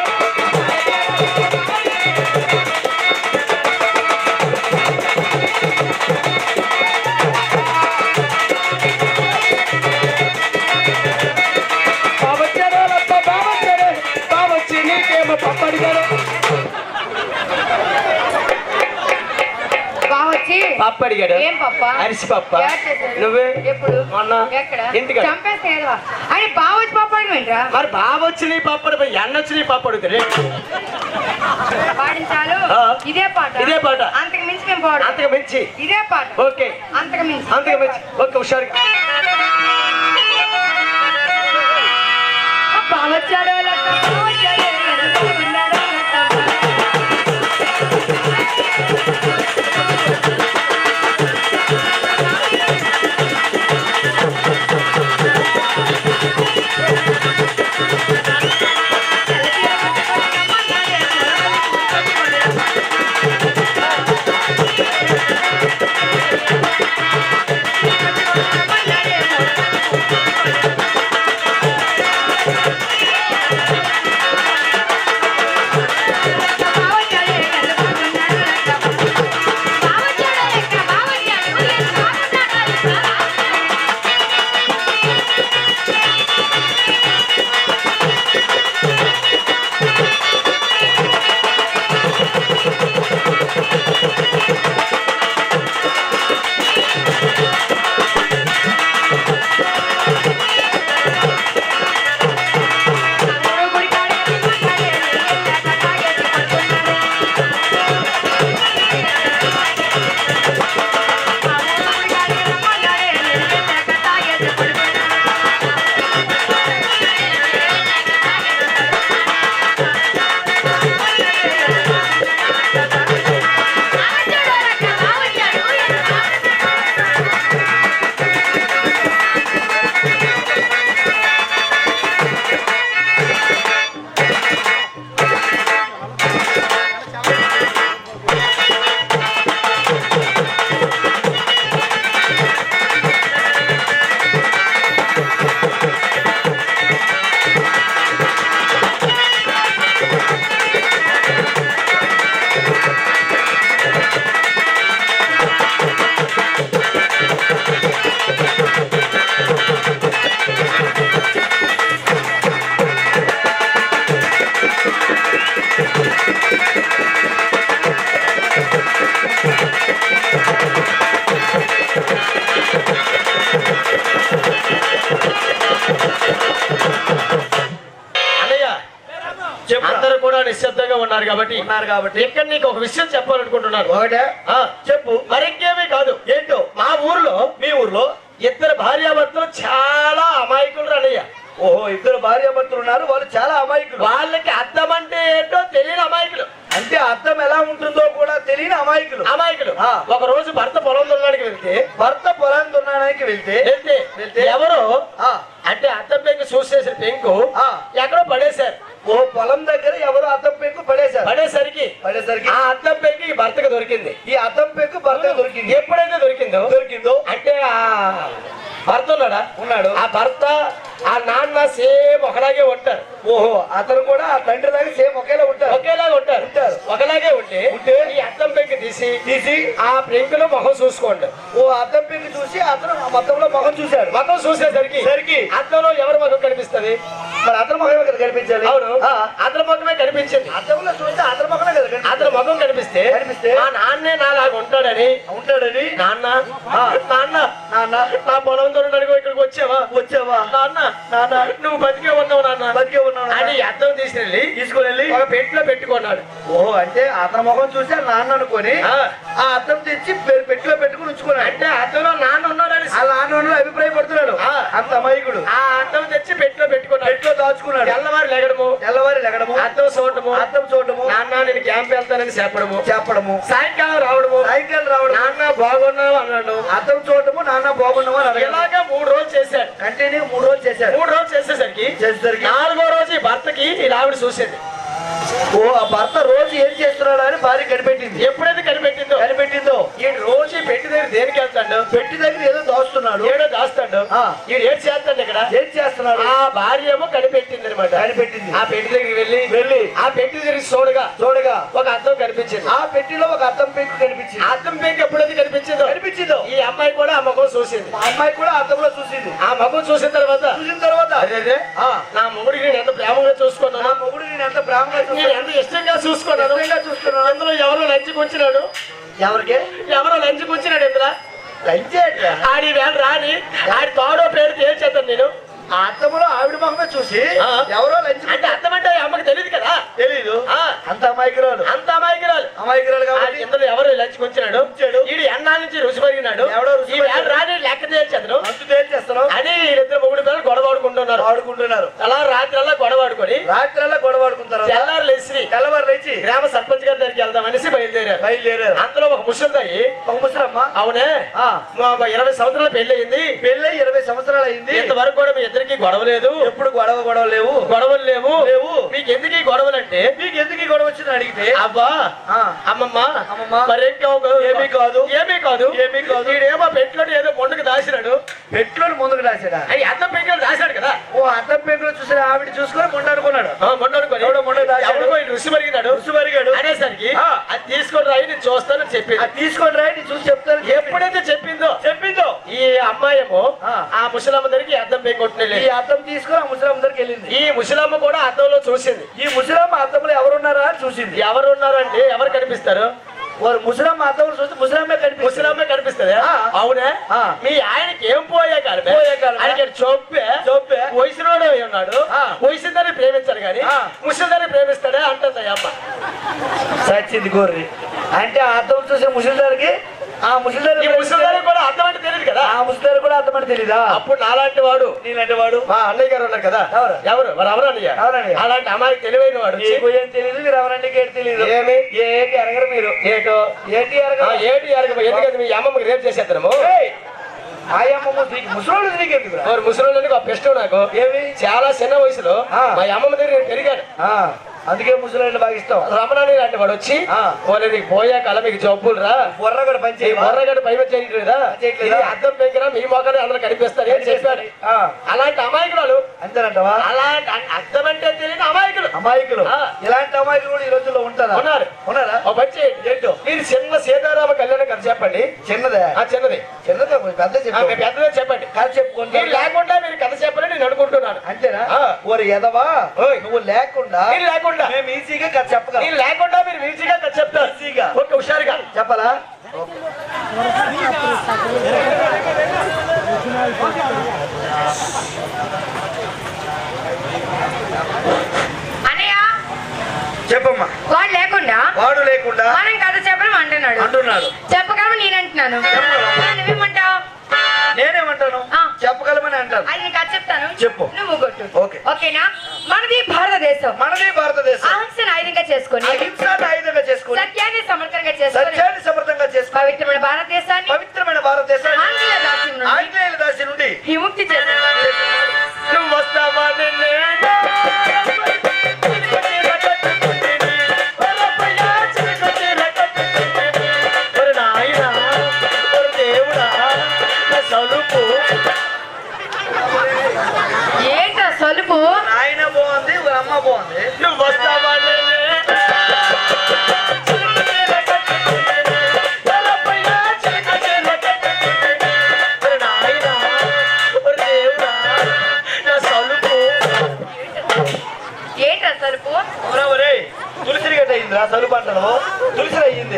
పప్పు అడిగాడు. ఏం పప్ప? అరిసి పప్ప. నువ్వే ఎప్పుడు? మొన్న ఎక్కడ? ఇంటికి చంపేసేదా అని బావొచ్చి పప్పు అడిగిరా? మరి బాబు వచ్చి నీ పప్పు అడుగు ఎన్న వచ్చి నీ పప్పు అడుగుతారు. పాడించాలు ఇదే పాట. ఇదే పాట. అంతకు మించి మేము పాడు. అంతకు మించి ఇదే పాట. ఓకే అంతకు మించి. అంతకు మించి. ఓకే హుషారుగా. బావొచ్చాడో లక్క బావొచ్చాడే బాగున్నాడో లక్క. అందరూ కూడా నిశ్శబ్దంగా ఉన్నారు కాబట్టి ఇక్కడ నీకు ఒక విషయం చెప్పాలనుకుంటున్నాను. ఒకటే చెప్పు. మరింకేమీ కాదు. ఏంటో మా ఊర్లో మీ ఊర్లో 2 భార్యాభర్తలు చాలా అమాయకులు రనయ్య. ఓహో, 2 భార్యాభర్తలు ఉన్నారు, వాళ్ళు చాలా అమాయకులు. వాళ్ళకి అర్థం అంటే ఏంటో తెలియని అమాయకులు. అంటే అర్థం ఎలా ఉంటుందో కూడా తెలియని అమాయకులు. ఒక రోజు భర్త పొలం దున్నడానికి వెళ్తే ఎవరో అంటే అద్దం పెంకు చూసేసిన పెంకు ఎక్కడో పడేశారు. ఓ పొలం దగ్గర ఎవరో అద్దం పెంకు పడేసరికి ఆ అద్దం పెంకు ఈ భర్తకు దొరికింది. ఈ అద్దం పెంకు భర్తకు దొరికింది. ఎప్పుడైతే దొరికిందో అంటే ఆ భర్త ఉన్నాడు. ఆ భర్త ఆ నాన్న సేమ్ ఒకలాగే ఉంటారు. ఓహో, అతను కూడా ఆ తండ్రి లాగా సేమ్ ఒకేలాగా ఉంటారు. ఒకలాగే ఉంటే ఈ అద్దం పెంకు తీసి ఆ పెంకులో మొహం చూసుకోండి. ఓ అద్దం పెంకు చూసి అతను మొత్తంలో ముఖం చూశాడు. మొఖం చూసేసరికి అద్దంలో ఎవరి ముఖం కనిపిస్తుంది? మరి అతని ముఖమే కదా కనిపించాలి. అవును, అతని ముఖమే కనిపించింది. అద్దంలో చూస్తే అతని ముఖమే కదా అతని ముఖం కనిపిస్తే మా నాన్నే నాలాగా ఉంటాడని నాన్న నాన్న నాన్న నా పొలం దొరకడానికి ఇక్కడికి వచ్చావా నాన్న నువ్వు బతికే ఉన్నావు నాన్న అని అద్దం తీసుకెళ్ళి ఒక పెట్టిలో పెట్టుకున్నాడు. ఓహో, అంటే అతని ముఖం చూసి నాన్న అనుకొని ఆ అద్దం తెచ్చి పెట్టిలో పెట్టుకుని ఉంచుకున్నాడు. అంటే అద్దంలో నాన్న ఉన్నాడని ఆ నాన్న అభిప్రాయపడుతున్నాడు. అంత అమాయకుడు. ఆ అద్దం తెచ్చి పెట్టిలో పెట్టుకున్నాడు, పెట్టిలో దాచుకున్నాడు. తెల్లవారు లెగడము అద్దం చూడటము నాన్న నేను క్యాంప్ వెళ్తానని చెప్పడము సాయంకాలం రావడము నాన్న బాగున్నావు అన్నాడు. అద్దం చూడటము నాన్న బాగున్నావు అని ఇలాగా 3 రోజులు చేశాడు. కంటిన్యూ 3 రోజులు చేశాడు. 3 రోజులు చేసేసరికి 4వ రోజు ఈ భర్తకి ఇలా ఆవిడ చూసేది. ఓ, ఆ భర్త రోజు ఏం చేస్తున్నాడు అని భార్య కనిపెట్టింది. ఎప్పుడైతే కనిపెట్టిందో ఈ రోజు పెట్టి దగ్గర దేనికి వెళ్తాడు? పెట్టి దగ్గర ఏదో దాస్తున్నాడు. దాస్తాడు. ఈ ఏడు చేస్తాడు. ఇక్కడ ఏం చేస్తున్నాడు? ఆ భార్య ఏమో కనిపెట్టింది అనమాట. కనిపెట్టింది. ఆ పెట్టి దగ్గరికి వెళ్ళి ఆ పెట్టి దగ్గరికి చూడగా ఒక అద్దం కనిపించింది. ఆ పెట్టిలో ఒక అద్దం పెంకు కనిపించింది. అద్దం పెంకు ఎప్పుడైతే కనిపించిందో ఈ అమ్మాయి కూడా ఆ ముఖం చూసింది. ఆ అమ్మాయి కూడా అద్దంలో చూసింది. ఆ ముఖం చూసిన తర్వాత అదే నా మొగుడికి నేను ఎంత ప్రేమగా చూసుకున్నాను, నా మొగుడు నేను ఎంత ప్రేమగా నేను ఎంత ఇష్టంగా చూసుకున్నాను. అందులో ఎవరో లంచుకొచ్చినాడు. ఎవరో లంచుకొచ్చినాడు. ఇందులో ఆడి వేళ రాని ఆడి తోడో పేరు తేల్చేద్దాం నేను. ఆ అద్దంలో ఆవిడ మొహమే చూసి ఎవరో లంచ్ అంటే అర్థం అంటే అమ్మకి తెలియదు కదా. తెలీదు. అంత అమాయకురాలు కాబట్టి ఇందులో ఎవరు లంచ్ కొంచినాడు. వీడు ఎన్నాళ్ళ నుంచి రుచి మరిగినాడు. ఎవడో రాని లెక్క తేల్చేద్దరు అంతు తేల్చేస్తారు అని వీళ్ళిద్దరు మొగుడు పిల్లలు గొడవ ఆడుకుంటున్నారు. అలా రాత్రల్లా గొడవ ఆడుకుంటారు. తెల్లవారు లేచి గ్రామ సర్పంచ్ గారి దగ్గరికి వెళ్దాం అనేసి బయలుదేరారు. అందులో ఒక ముసలమ్మ అవునే 20 సంవత్సరాలు పెళ్లి 20 సంవత్సరాలు అయింది. ఇంతవరకు కూడా మీ ఇద్దరికి గొడవ లేదు. ఎప్పుడు గొడవలు లేవు. మీకు ఎందుకు ఈ గొడవలు అంటే మీకు ఎందుకు ఈ గొడవ వచ్చిందని అడిగితే అబ్బా అమ్మమ్మ మరేం ఏమీ కాదు వీడేమో పెట్లో ఏదో మొండకు దాచినాడు. పెట్లో ముందుకు దాచాడా? అవి అద్దం పెంకులు దాచాడు కదా. ఓ అద్దం పెంకులు చూసి ఆవిడ చూసుకొని మొండ అనుకున్నాడు. రుచి మరిగాడు అనేసరికి అది తీసుకొని రాయి నేను చూస్తానని చెప్పి తీసుకొని రాయి నేను చూసి చెప్తాను. ఎప్పుడైతే చెప్పిందో ఈ అమ్మాయేమో ఆ ముసలమ్మ దగ్గరికి అద్దం పెంకు ఈ అద్దం తీసుకొని ఆ ముసలమ్మ దగ్గరికి వెళ్ళింది. ఈ ముసలమ్మ కూడా అద్దంలో చూసింది. ఈ ముసలమ్మ అద్దంలో ఎవరున్నారా అని చూసింది. ఎవరున్నారంటే ఎవరు కనిపిస్తారు? వారు ముసలమ్మ అద్దంలో చూస్తే ముసలమ్మే కనిపిస్తుంది. అవునా? మీ ఆయనకి ఏం పోయే కాలం చొప్పే వయసులోనే ఉన్నాడు. వయసుదాన్ని ప్రేమించాడు కానీ ముసలిదాన్ని ప్రేమిస్తాడే అంటుంది అమ్మ. సచ్చింది గోర్రి అంటే అద్దం చూసిన ముసలిదారికి ఆ ముసలిదారి కూడా అర్థం అంటే తెలియదు కదా. ఆ ముసలిదారి కూడా అర్థం అంటే తెలీదా? అప్పుడు నాలాంటి వాడు నీలాంటి వాడు మా అన్నయ్య గారు ఉన్నారు కదా. ఎవరు అన్నయ్య అలాంటి అమ్మాయికి తెలివైన వాడు. ఏం తెలియదు మీరు ఎవరండి ఏడు తెలియదు. ఏంటి అరగరు మీరు? ఏంటి అరగ ఎందుకంటే మీ అమ్మమ్మకి రేపు చేసేద్దాము. ముసలి పెష్టం నాకు చాలా చిన్న వయసులో మా అమ్మమ్మ దగ్గర నేను పెరిగాను. అందుకే ముసలి బాగా ఇష్టం. రమణాని లాంటి వాడు వచ్చి నీకు పోయాక మీకు జబ్బులు రా బొర్రగడ్డ పై చేయట్లేదా అద్దం పెంకినా మీ మొక్కలు అందరూ కనిపిస్తారు అని చెప్పాడు. అలాంటి అమాయకులు అంతేనంటవా? అలాంటి అర్థం అంటే తెలియని అమాయకులు ఇలాంటి అమాయకులు కూడా ఈ రోజుల్లో ఉన్నారా? వచ్చి ఏంటో మీరు చిన్న సీతారామ కళ్యాణం కథ చెప్పండి. చిన్నదే పెద్దదే చెప్పండి. కథ చెప్పుకోండి. లేకుండా మీరు కథ చెప్పాలని నేను అనుకుంటున్నాను. అంతేనా? ఓరి ఎదవా నువ్వు లేకుండా మేము ఈజీగా కథ చెప్పగలం. లేకుండా మీరు ఈజీగా కథ చెప్తారు. ఈజీగా ఓకే హుషారుగా చెప్పాలా? చెప్పమ్మా. వాడు లేకుండా మనం కథ చెప్పడం అంటున్నాడు. చెప్పగలము నేను అంటున్నాను. నువ్వేమంటావు? నేనేమంటాను? చెప్పగలమని అంటాను. అది నేను కథ చెప్తాను. చెప్పు. నువ్వు కొట్టు. ఓకేనా? మనది భారతదేశం. అహింసను ఆయుధంగా చేసుకొని సత్యాన్ని సమర్థంగా చేసుకొని పవిత్రమైన భారతదేశాన్ని ఆంగ్లేయుల దాసి నుండి విముక్తి చేస్తాను. నువ్వు వస్తావా? ఏంటో సలుపు? ఆయన బాగుంది, అమ్మ బాగుంది. నువ్వు వస్తావా? అయిందిరా సలుపు అంటాను తులసి అయ్యింది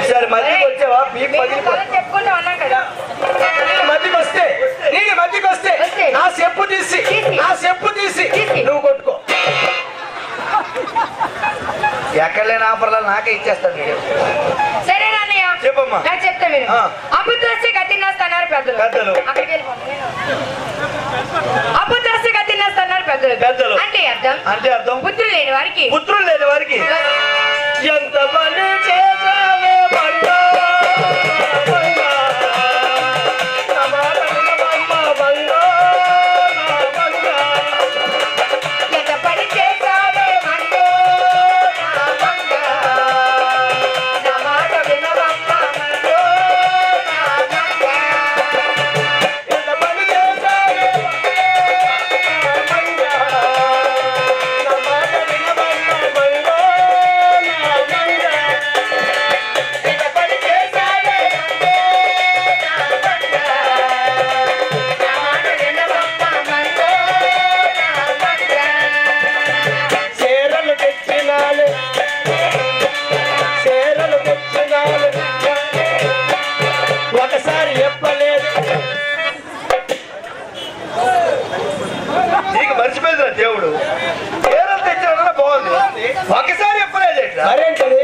ఈసారి మధ్యకి వచ్చావా మీకు చెప్పుకుంటా ఉన్నాం కదా మధ్యకి వస్తే నీకు మధ్యకి వస్తే నా చెప్పు తీసి నువ్వు కొట్టుకో ఎక్కడ లేని ఆఫర్లు నాకే ఇచ్చేస్తాను సరే నాన్నయ్య చెప్పమ్మా నాకు చెప్తా మీరు అబుద్ధి వస్తే గతినేస్తున్నారు పెద్దలు అక్కడికి వెళ్ళిపోండి అబుద్ధి వస్తే గతినేస్తున్నారు పెద్దలు అంటే అర్థం పుత్రులు లేని వారికి ఎంత పని చేసావే బంగా ఒకసారి చెప్పలేదు నీకు మర్చిపోయిందిరా దేవుడు ఏరం తెచ్చాడన్నా బాగుంది ఒకసారి చెప్పలేదు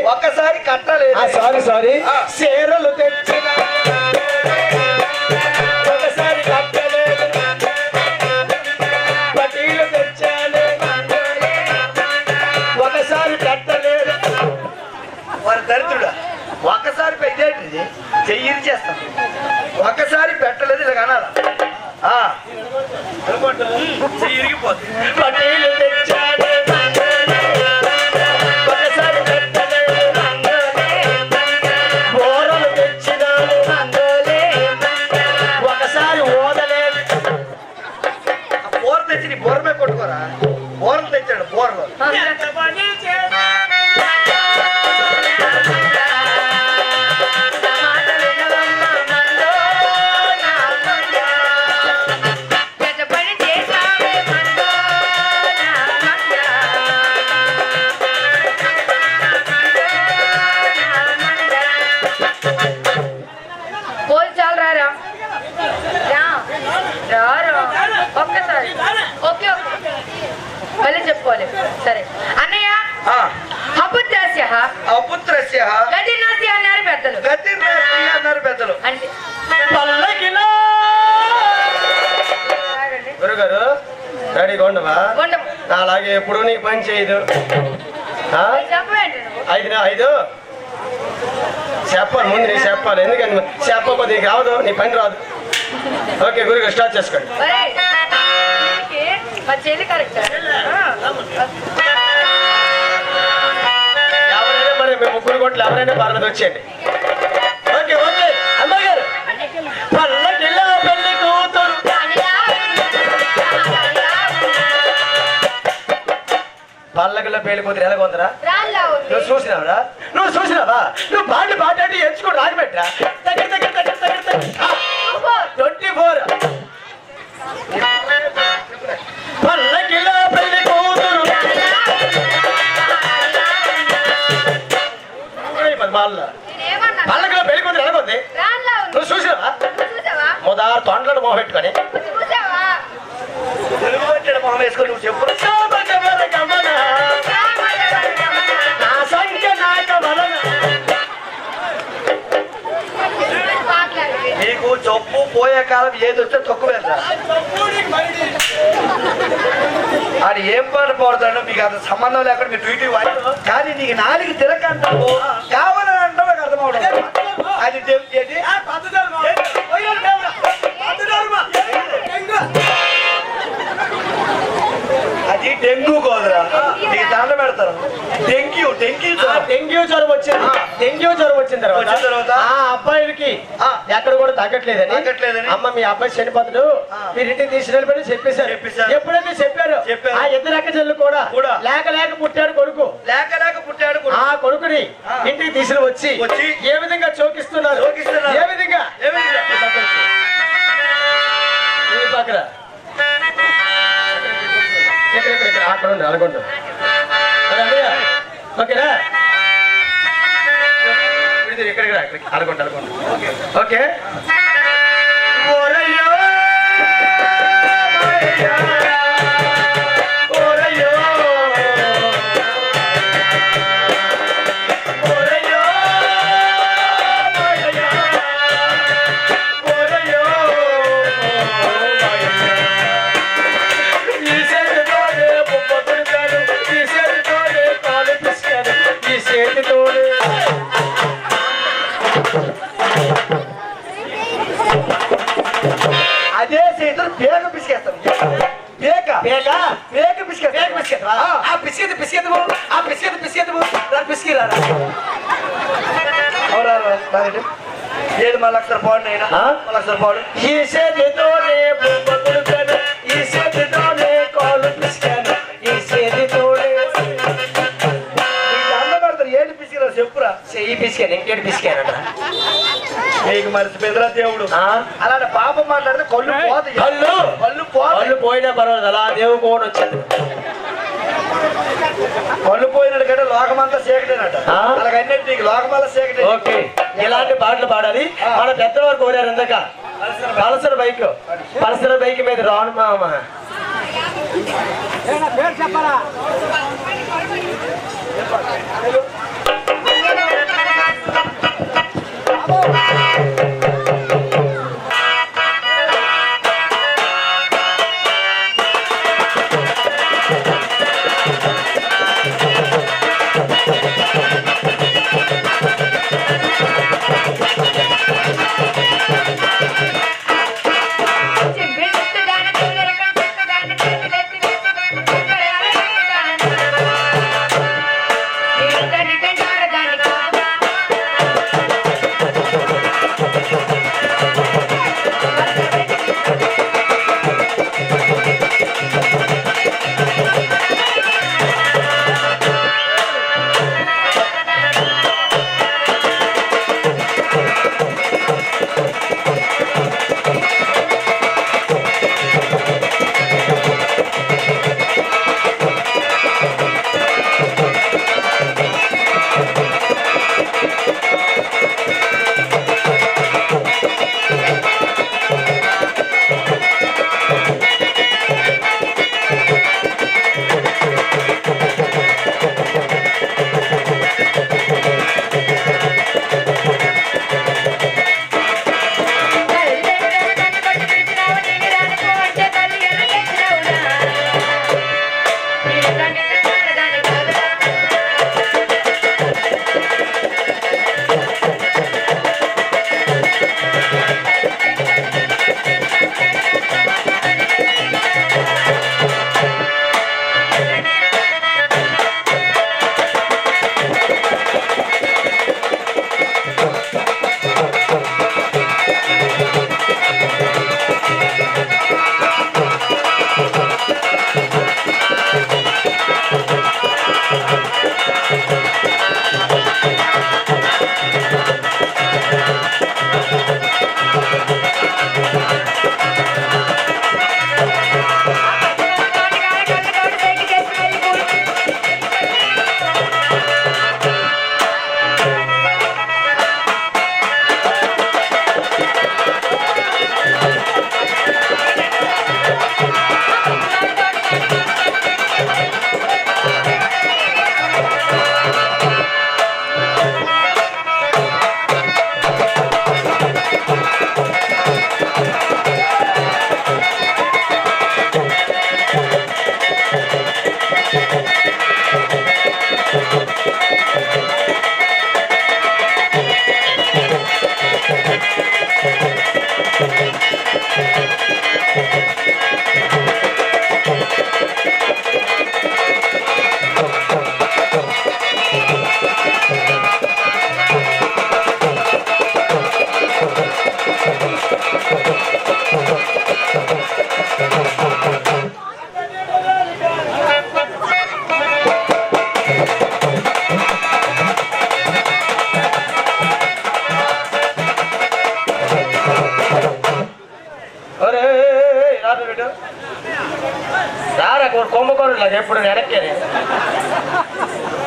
ఒక్కసారి కట్టలేదు సారీ చీరలు తెచ్చిన ఒకసారి కట్టలేదు పటీలు తెచ్చాను ఒకసారి కట్టలేదు వారి దరిద్రుడా ఒక్కసారి పెట్టేది చెయ్యి చేస్తాం ఒక్కసారి పెట్టలేదు ఇలా అనాలి చెయ్యి ఇరిగిపోతుంది పటీలు తెచ్చాను ఒకసారి కట్టలేదు బోరలు తెచ్చినాను ఒకసారి ఓదలేదు బోర తెచ్చి నీ బోర మీద కొట్టుకోరా బోర్లు తెచ్చాడు బోర్లు మళ్ళీ చెప్పుకోవాలి సరే అన్నయ్య అపుత్రస్య గతినాస్తి అన్నారు పెద్దలు అంటే గురుగారు రెడీగా ఉండవా అలాగే ఎప్పుడు నీకు పని చేయదు ఐదు చెప్పాలి ముందు నీ చెప్పాలి ఎందుకంటే చెప్పకపోతే నీకు రావదు నీ పని రాదు ఓకే గురుగారు స్టార్ట్ చేసుకోండి ఎవరైనా మరి మేము ముగ్గురు కోట్లు ఎవరైనా పర్లేదు వచ్చేయండి ఓకే ఓకే అమ్మగారు పల్లకిలో పెళ్లి కూతురు పల్లకిలో పెళ్లి కూతురు ఎలా కొందరా నువ్వు చూసినావా నువ్వు పాటలు పాటాడి ఎంచుకోండి రాజబెట్టరా 24 పల్లకిలో పెళ్లి కూతురు పల్లకిలో పెళ్లి కూతురు ఎలాగొంది నువ్వు చూసినావా మొదలు తొండలను మొహం పెట్టుకొని తెలుగు వచ్చాడు మొహం వేసుకొని నువ్వు చెప్పు నీకు చొప్పు పోయే కాలం ఏది వస్తే తక్కువ అది ఏం పాట పాడుతాడో మీకు అంత సంబంధం లేకుండా మీరు ట్వీటీ వాడు కానీ నీకు నాలుగు తిరగంటావు కావాలని అంటావు నాకు అర్థమవడం అది అది డెంగ్యూ కోదరా నీకు దండ పెడతారు డెంగ్యూ జ్వరం వచ్చిన తర్వాత ఆ అబ్బాయికి ఎక్కడ కూడా తగ్గట్లేదని అమ్మ మీ అబ్బాయి చనిపోతాడు మీరు ఇంటికి తీసుకెళ్ళిపోయి చెప్పేశారు ఎప్పుడైతే చెప్పారు ఆ ఇద్దరు అక్కచెల్లు కూడా లేక పుట్టాడు కొడుకు ఆ కొడుకుని ఇంటికి తీసుకుని వచ్చి ఏ విధంగా చోకిస్తున్నారు ఏ విధంగా పక్కన అక్కడ ఉండి అనుకుంటా ఓకేనా ఇక్కడికి రా ఇక్కడికి అనుకుంటా ఓకే అదే చేతులు పేక పిసికేస్తాను ఏది మళ్ళీ ఒకసారి పాడు నైనా మళ్ళీ ఒకసారి పాడు ఈ చేతితోనే కొడుకాను ఈ చేతితోనే కాలు పిసికాను ఈ చేతితోనే అందబడతారు ఏంటి పిసికిరా చెప్పురా చెయ్యి పిసికాను ఇంకేటి పిసికానట నీకు మర్చిపోయిందిరా దేవుడు అలాంటి పాపం మాట్లాడితే కళ్ళు పోతాయి కళ్ళు పోయినా పర్వాలేదు అలా దేవుడు కూడా వచ్చేది కళ్ళు పోయినట్టు కంటే లోకమంతా చీకటేనట అలాగన్నట్టు నీకు లోకమంతా చీకటే ఓకే ఇలాంటి పాటలు పాడాలి మన పెద్దవారు కోరారు ఇందాక పల్సర్ బైక్ మీద రాను మామ రారా కుంభకోణం నాకు ఎప్పుడు వెనక్కి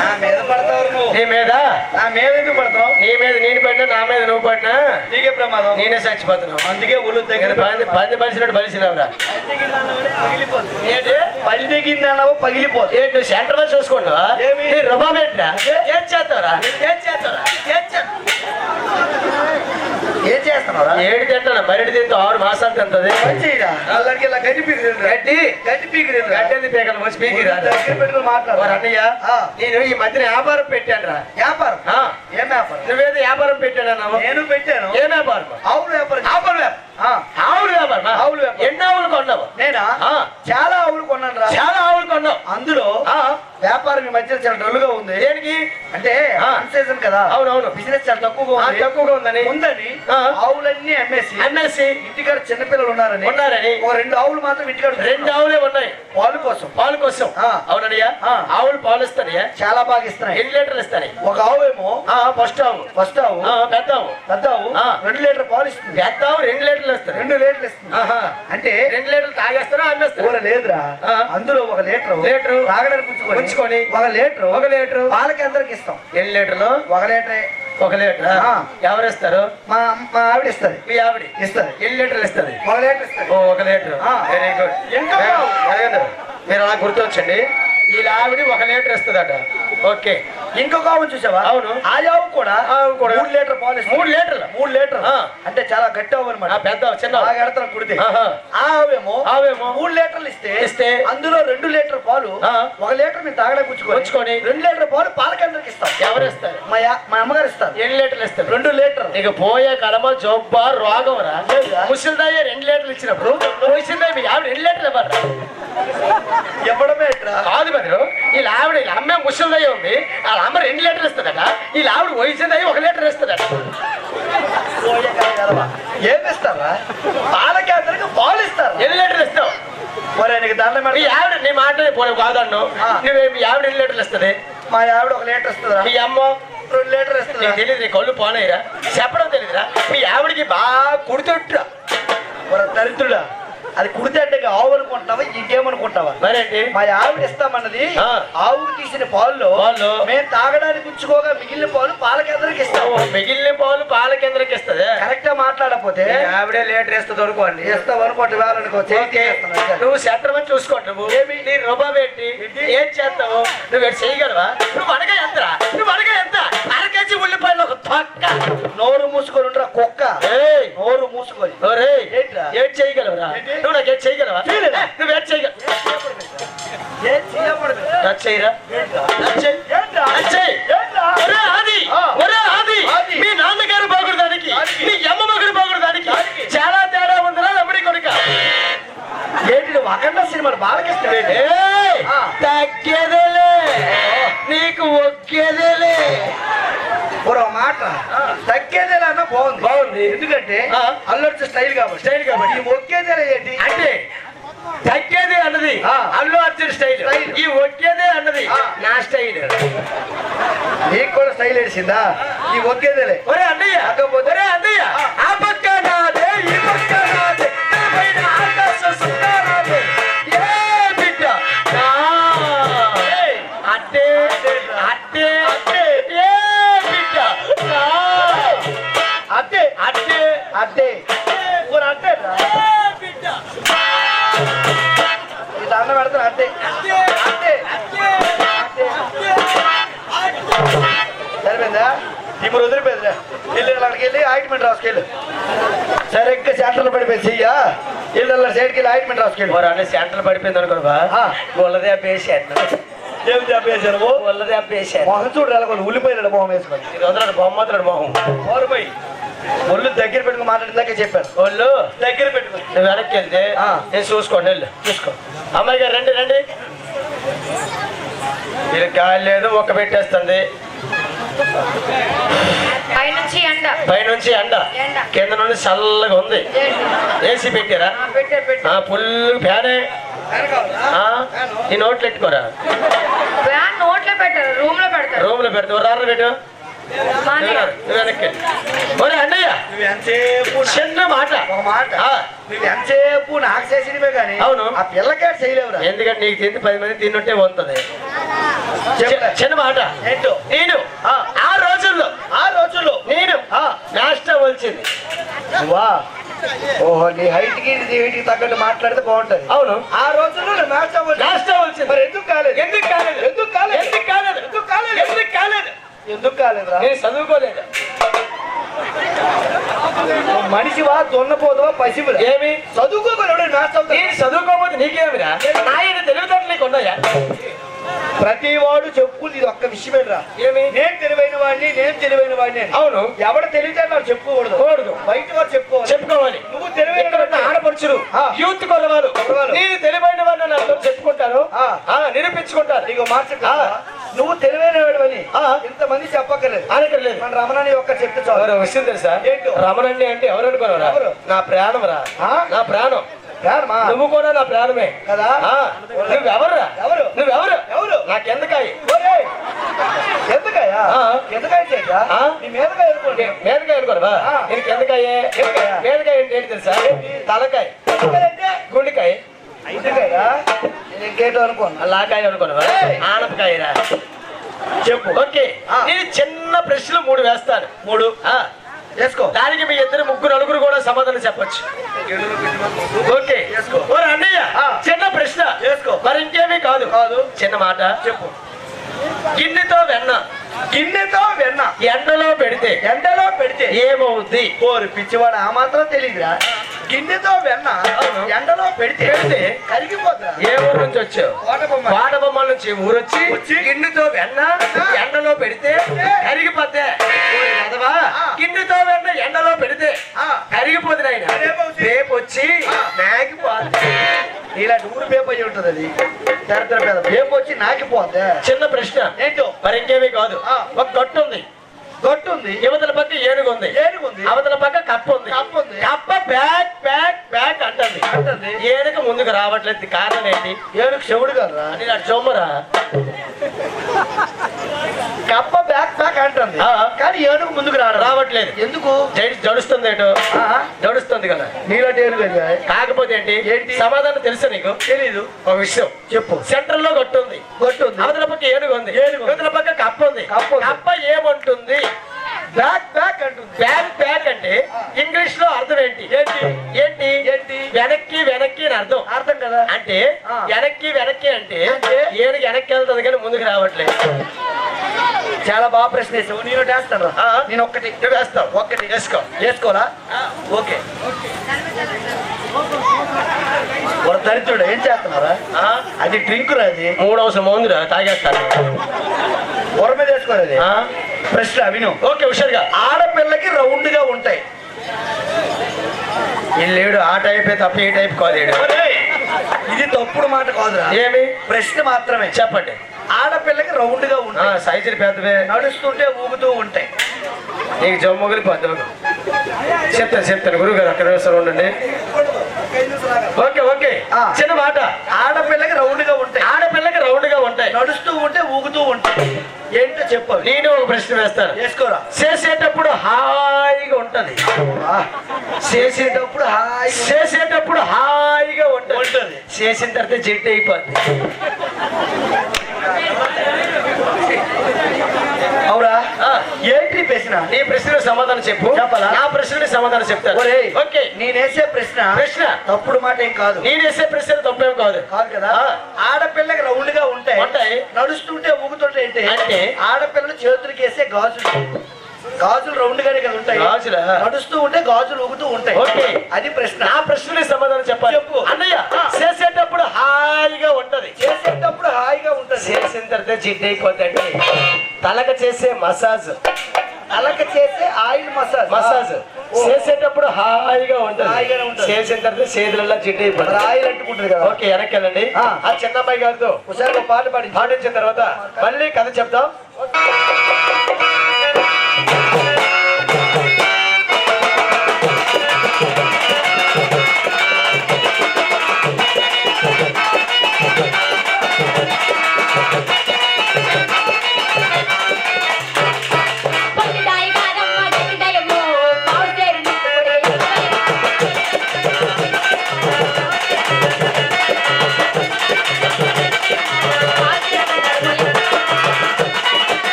నా మీద పడతావు నువ్వు. నీ మీద నా మీద ఎందుకు పడతావు? నీ మీద నేను పడినా నా మీద నువ్వు పడినా నీకే ప్రమాదం. నేనే చచ్చిపోతున్నావు. అందుకే ఒళ్ళు దగ్గర పంది బలిసినట్టు బలిసినవురా. పగిలిపోతుంది. ఏంటి పని తెగిందన్నావు పగిలిపోతుంది. ఏంటి నువ్వు సెంటర్ లో చూసుకుంటావా? ఏమి? నీ రుబాబ్ ఏంట్రా? ఏం చేస్తావురా? ఏం చేస్తావురా? ఏం చేస్తున్నావురా? ఏడు తింటాను మరిడి తింటూ 6 మాసాలు తింటది. మంచిగా వాళ్ళకి ఇలా గడ్డి పీకి గడ్డి గడ్డి పీకి గడ్డి పీకలు వచ్చి పీకి రాదు. దగ్గర పెట్టుకుని మాట్లాడు. అన్నయ్య నేను ఈ మధ్యన వ్యాపారం పెట్టాను రా. వ్యాపారం ఏం వ్యాపారం? నువ్వేదో వ్యాపారం పెట్టాను. నేను పెట్టాను. ఏం వ్యాపారం? ఆవుల వ్యాపారం. ఆవుల వ్యాపారం. ఆవుల వ్యాపారం. ఆవుల వ్యాపారం. ఎన్ని ఆవులు కొన్నావు? నేనా చాలా ఆవులు కొన్నాను రా. చాలా ఆవులు కొన్నావు. అందులో వ్యాపారం ఈ మధ్య చాలా డల్లుగా ఉంది. దేనికి? అంటే సీజన్ కదా. అవునవును. బిజినెస్ చాలా తక్కువగా ఉందని ఆవులన్నీ అమ్మేసి ఇంటికాడ చిన్నపిల్లలు ఉన్నారని ఓ 2 ఆవులు మాత్రం ఇంటికాడ 2 ఆవులే ఉన్నాయి. పాలు కోసం. అవునయ్యా. ఆవులు పాలు ఇస్తానయ్యా. చాలా బాగా ఇస్తున్నాయి. ఎన్ని లీటర్లు ఇస్తాయి? ఒక ఆవు ఏమో ఫస్ట్ ఆవు పెద్ద ఆవు 2 లీటర్ పాలు ఇస్తుంది. పెద్ద ఆవు 2 లీటర్లు ఇస్తారు. 2 లీటర్లు ఇస్తుంది. అంటే 2 లీటర్లు తాగేస్తారా అమ్మేస్తారు? లేదురా, అందులో 1 లీటర్ తాగడానికి ఉంచుకొని 1 లీటర్ పాలకి అందరికి ఇస్తాం. ఎన్ని లీటర్లు? 1 లీటరే. 1 లీటర్ ఎవరు ఇస్తారు? మా ఆవిడ ఇస్తుంది. మీ ఆవిడ ఇస్తారు. ఎన్ని లీటర్లు ఇస్తుంది? 1 లీటర్ ఇస్తుంది. 1 లీటర్. Very good. మీరు అలా గుర్తొచ్చండి. ఈ ఆవిడ 1 లీటర్ ఇస్తుందట. ఓకే. ఇంకొక ఆవు చూసావా? అవును. ఆ ఆవు కూడా 3 లీటర్ పాలు ఇస్తుంది. 3 లీటర్ అంటే చాలా గట్టి ఆవు అనమాట. పెద్ద చిన్న కుడితే ఆ ఆవేమో 3 లీటర్లు ఇస్తే అందులో 2 లీటర్ పాలు 1 లీటర్ మేము తాగడానికి ఉంచుకొని 2 లీటర్ పాలు పాలకేంద్రకి ఇస్తాం. ఎవరు ఇస్తారు? మా అమ్మగారు ఇస్తారు. ఎన్ని లీటర్లు ఇస్తారు? 2 లీటర్. నీకు పోయే కడమ జబ్బ రోగం రా. ముసలిదాయ 2 లీటర్లు ఇచ్చినప్పుడు ముసలిదాయ మీ ఆవిడ 2 లీటర్లు ఇవ్వరా? ఇవ్వడమే కాదు బదులు ఈ ఆవిడ అమ్మే ముసలిదయ్య ఉంది. వాళ్ళ అమ్మ 2 లీటర్లు ఇస్తుందట. ఈ ఆవిడ వయసుదయ్య 1 లీటర్ ఇస్తుందట. ఏమి ఇస్తారా? పాలకేంద్రకి పాలు ఇస్తారు. ఎన్ని లీటర్లు ఇస్తావు? నీకు దండం మీ ఆవిడ నీ మాట కాదన్ను. నువ్వే మీ ఆవిడ 2 లీటర్లు ఇస్తుంది. మా ఆవిడ 1 లీటర్ ఇస్తుందా? మీ అమ్మ 2 లీటర్ ఇస్తుంది. నీకు తెలియదు. నీ కళ్ళు పోనాయిరా. చెప్పడం తెలియదురా. మీ ఆవిడకి బాగా కుడుతుంటా దరిద్రుడా. అది కుడితే అంటే ఆవు అనుకుంటావా ఇంకేమనుకుంటావా? మరేంటి? మా ఆవిడ ఇస్తామన్నది ఆవుకు తీసిన పాలు మేము తాగడానికి ఉంచుకోగా మిగిలిన పాలు పాలకేంద్రకి ఇస్తాము. మిగిలిన పాలు పాలకేంద్రకి ఇస్తుంది. కరెక్ట్ గా మాట్లాడకపోతే ఆవిడే లీటర్ ఇస్తుంది అనుకోండి. ఇస్తావు అనుకోండి. నువ్వు సెంటర్ అని చూసుకోండి. నువ్వు నీ రుబాబు ఏంటి? ఏం చేస్తావు? నువ్వు ఎటు చేయగలవా? నువ్వు అనగా ఎంత? నువ్వు అనగా ఎంత? 1 కేజీ ఉల్లిపాయలు ఒక తొక్క. నోరు మూసుకొని ఉంటా కుక్క. నోరు మూసుకొని ఏం చేయగలవరా? నువ్వు నాకు ఏం చేయగలవా? నువ్వు ఏం చేయగలవు? మీ నాన్నగారు బాగుడదానికి మీ అమ్మ మగుడు బాగుడదానికి చాలా తేడా ఉందిరా లమ్మడి కొడుక. ఏంటి నువ్వు అఖండ సినిమాలు బాలకృష్ణ తగ్గేదేలే నీకు ఒక్కేదేలే. మాట తగ్గేదేలా అన్న బాగుంది. ఎందుకంటే అల్లొచ్చే స్టైల్ కాబట్టి ఈ ఒక్కేదేలా ఏంటి అంటే తగ్గేదే అన్నది అల్లు అర్జున్ స్టైల్. ఈ ఒక్కేదే అన్నది నా స్టైల్. నీకు కూడా స్టైల్ వేసిందా? ఈ ఒక్కేదేలే. ఒరే అన్నయ్య, ఒరే అన్నయ్య, ఆ పక్క నాదే ఈ పక్క నాదే ఆకాశం సుందరాదే. ఏ బిడ్డ అట్టే అట్టే ఏ బిడ్డ అట్టే అట్టే అట్టే అట్టే దండ పెడతాను. అట్టే సరిపోయిందా? ఇప్పుడు వదిలిపోయిందిరా. వెళ్ళి అక్కడికి వెళ్ళి ఆయింట్మెంట్ రాసుకెళ్ళు. సరే ఇంకా సెంటర్లో పడిపోయి చెయ్యా. ఇళ్ళ సైడ్కి వెళ్ళి ఆయింట్మెంట్ రాసుకెళ్ళి. అన్నీ సెంటర్లు పడిపోయింది అనుకోవా? గొల్లదే అప్పేసాను. ఏమి చెప్పేశారు? గొల్లదే అప్పేసాను. మొహం చూడు ఎలా ఉల్లిపోయినాడు మొహం వేసుకొని. బొమ్మతాడు మొహం పోయి ఒళ్ళు దగ్గర పెట్టుకుని మాట్లాడిందాకే చెప్పాను. ఒళ్ళు దగ్గర పెట్టుకుని నువ్వు వెనక్కి వెళ్తే నేను చూసుకోండి. వెళ్ళు చూసుకో. అమ్మాయి గారు రండి రండి. మీరు గాలి లేదు ఒక్క పెట్టేస్తుంది. పైనుంచి ఎండ కింద నుండి చల్లగా ఉంది. ఏసీ పెట్టారా? ఫుల్ ఫ్యానే. నీ నోట్లు పెట్టుకోరా? నోట్లో పెట్టారు. రూమ్ లో పెడతావు. రారు పెట్టు. వెనక్కి. అన్నయ్య చిన్న మాట. నువ్వు ఎంతసేపు నాకు చేసినవే కానీ అవును ఆ పిల్లకే చేయలేవురా. ఎందుకంటే నీకు తింది 10 మంది తిన్నట్టే పోతుంది. చిన్న మాట ఏంటో నేను ఆ రోజుల్లో నేను మాస్టర్ వచ్చింది. వా ఓహో, నీ హైట్ కి వీటికి తగ్గట్టు మాట్లాడితే బాగుంటది. అవును, ఆ రోజుల్లో మాస్టర్ వచ్చింది. మరి ఎందుకు కాలేదు? ఎందుకు కాలేదురా? నేను చదువుకోలేదు. మనిషివా దున్నపోదువా పసివురా? ఏమి చదువుకోగలడు మాస్టర్? నేను చదువుకోకపోతే నీకేమిరా? నాయన తెలివితేటలు నీకు ఉన్నాయా? ప్రతి వాడు చెప్పుకుంది ఇది ఒక్క విషయమేరా. ఏమి? నేను తెలివైన వాడిని. అవును, ఎవడ తెలివితే వాడు చెప్పుకోకూడదు. బయట వాడు చెప్పుకోవాలి. నువ్వు తెలివైన ఆడపడుచులు యూత్ కొలవారు నేను తెలివైన వాడిని నాతో చెప్పుకుంటారు, నిరూపించుకుంటారు. నీకు మార్చక నువ్వు తెలివైన వాడు అని ఇంతమంది చెప్పక్కర్లేదు. అనక్కర్లేదు. మన రమణని ఒక్క చెప్తే చాలు. విషయం తెలుసా? ఏంటో? రమణని అంటే ఎవరు అనుకోరా? నా ప్రాణం రా, నా ప్రాణం. నువ్వు కూడా నా ప్రాణమే కదా. నువ్వెవర్రా? నువ్వెవరు? ఎవరు? నాకెందుకాయ మేదకాయ అనుకోరా? నీకు ఎందుకాయే? మేదకాయ అంటే ఏంటి తెలుసా? తలకాయ, గుండెకాయ, ఇంకేటో అనుకో. లాకాయ అనుకోరా? ఆనపకాయరా? చెప్పు. ఓకే, నేను చిన్న ప్రశ్నలు 3 వేస్తాను. 3 చేసుకో. దానికి మీ ఇద్దరు ముగ్గురు నలుగురు కూడా సమాధానం చెప్పొచ్చు. ఓకే, అన్నయ్య చిన్న ప్రశ్న చేసుకో. మరి ఇంకేమీ కాదు. చిన్న మాట చెప్పు. గిన్నెతో వెన్న ఎండలో పెడితే ఏమవుద్ది? ఓరి పిచ్చివాడు, ఆ మాత్రం తెలియదురా. గిన్నెతో వెన్న ఎండలో పెడితే కరిగిపోతా. ఏ ఊరు నుంచి వచ్చావు? వాడబొమ్మల నుంచి ఊరొచ్చి గిన్నెతో వెన్న ఎండలో పెడితే కరిగిపోతే. గిన్నెతో వెన్న ఎండలో పెడితే కరిగిపోతుంది. ఆయన రేపు వచ్చి నాకిపోతే. ఇలాంటి ఊరు పేపు అయ్యి ఉంటది. అది చరిత్ర పేద పేపు వచ్చి నాకిపోతే. చిన్న ప్రశ్న ఏంటో? మరి ఇంకేమీ కాదు. ఒక గట్టు ఉంది, యువతల పక్క ఏనుగు ఉంది, అవతల పక్క కప్పు ఉంది. కప్ప బ్యాక్ బ్యాక్ బ్యాక్ అంటుంది. ఏనుగు ముందుకు రావట్లేదు. కారణం ఏంటి? ఏనుగు చెవుడు కదా అని నా చొమ్మరా. కప్ప బ్యాక్ బ్యాక్ అంటుంది కానీ ఏనుగు ముందుకు రావట్లేదు. ఎందుకు? జడుస్తుంది ఏటో, జడుస్తుంది కదా. నీలాంటి ఏనుగు కాకపోతే ఏంటి? సమాధానం తెలుసా నీకు? తెలీదు. ఒక విషయం చెప్పు. సెంటర్ లో గట్టు ఉంది, అవతల పక్క ఏనుగు ఉంది, అవతల పక్క కప్పు ఉంది. కప్ప ఏమంటుంది? బ్యాక్ బ్యాక్ అంటుంది. బ్యాక్ అంటే ఇంగ్లీష్ లో అర్థం ఏంటి? ఏంటి? వెనక్కి అని అర్థం కదా. అంటే వెనక్కి అంటే ఏనుగు వెనక్కి వెళ్తుంది కానీ ముందుకు రావట్లేదు. చాలా బాగా ప్రశ్న వేసావు. నేను వేస్తాను. నేను ఒక్కటి వేస్తావు. ఒక్కటి వేసుకోవాలా? ఓకే. దరిద్రుడు ఏం చేస్తున్నారా? అది డ్రింక్ రా. అది 3 అవసరం ముందురా తాగేస్తాను. బొర మీద వేసుకోవాలి. ప్రశ్న విను. ఓకే, హుషారుగా. ఆడపిల్లకి రౌండ్ గా ఉంటాయి. లేడు ఆ టైప్ తప్ప ఈ టైప్ కాలేడు. ఇది తప్పుడు మాట కాదురా. ఏమి? ప్రశ్న మాత్రమే. చెప్పండి. ఆడపిల్లకి రౌండ్ గా ఉంటాయి. సైజులు పెద్దవే, నడుస్తుంటే ఊగుతూ ఉంటాయి. నీకు జమ్మగులు పెద్దవు. చెప్తాను గురుగారు. అక్కడ ఉండండి. ఓకే. చిన్న మాట. ఆడపిల్లకి రౌండ్ గా ఉంటాయి. నడుస్తూ ఉంటే ఊగుతూ ఉంటాయి. ఏంటో చెప్పు. నేను ఒక ప్రశ్న వేస్తాను. వేసుకోరా. చేసేటప్పుడు హాయిగా ఉంటది. చేసేటప్పుడు హాయిగా ఉంటది. చేసిన తర్వాత జెట్ అయిపోద్ది. అవురా? ఏంటి ప్రశ్న? నీ ప్రశ్నకు సమాధానం చెప్పు. చెప్పాలా? నా ప్రశ్నకి సమాధానం చెప్తాను. ఓకే. నేనేసే ప్రశ్న తప్పుడు మాట ఏం కాదు. నేనేసే ప్రశ్న తప్పేం కాదు కదా. ఆడపిల్లకి రౌండ్ గా ఉంటాయి. నడుస్తుంటే ఊగుతుంటే అంటే ఆడపిల్లలు చేతులకి వేసే గాజులు రౌండ్ గానే కదా ఉంటాయి. నడుస్తూ ఉంటే గాజులు ఊగుతూ ఉంటాయి. ఓకే, అది ప్రశ్న. నా ప్రశ్నకి సమాధానం చెప్పాలి. చెప్పు అన్నయ్య. చేసేటప్పుడు హాయిగా ఉంటది. చేసిన తర్వాత జిడ్ అయిపోతుంది. తలకు చేసే మసాజ్, చేసే ఆయిల్ మసాజ్ చేసేటప్పుడు హాయిగా ఉంటది. చేసిన తర్వాత చేతులలో జిడ్ అయిపోతుంది. ఆయిల్ అంటుకుంటది కదా. ఓకే, వెనక్కి వెళ్ళండి. ఆ చిన్నమ్మాయి గారితో ఒకసారి పాట పాటించిన తర్వాత మళ్ళీ కథ చెప్తాం.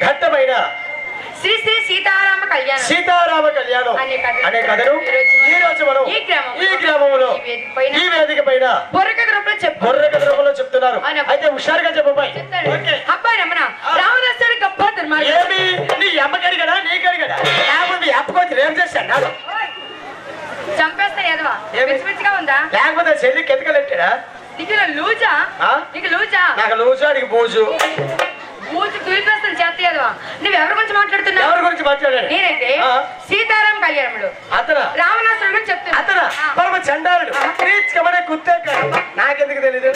ఘట్టమైన శ్రీ శ్రీ సీతారామ కళ్యాణం అనే కథను ఈ రోజు మనం ఈ గ్రామంలో ఈ వేదిక పైన బొర్రక రూపంలో చెప్తున్నారు. అయితే హుషారుగా చెప్పబాయ్. అబ్బాయి రమణ రావణాసురుడి గొప్ప దుర్మార్గుడు. ఏమి నీ అమ్మగారి కదా నీ గారి కదా లేకపోతే అప్పకొచ్చి రేపు చేస్తాడు చంపేస్తా ఎదవా పిచ్చిగా ఉందా లేకపోతే చెల్లి కెతకలెట్టాడా నీకు లూజా నాకు లూజా నీకు బూజు బూజు తులిపేస్తాను చేత ఎదవా నువ్వు ఎవరి గురించి మాట్లాడుతున్నావు? ఎవరి గురించి మాట్లాడాడు? నేనైతే సీతారాం కళ్యాణముడు అతను రావణాసురుడు గురించి చెప్తున్నా. అతను పరమ చండాలుడు కుత్తే నాకెందుకు తెలీదు.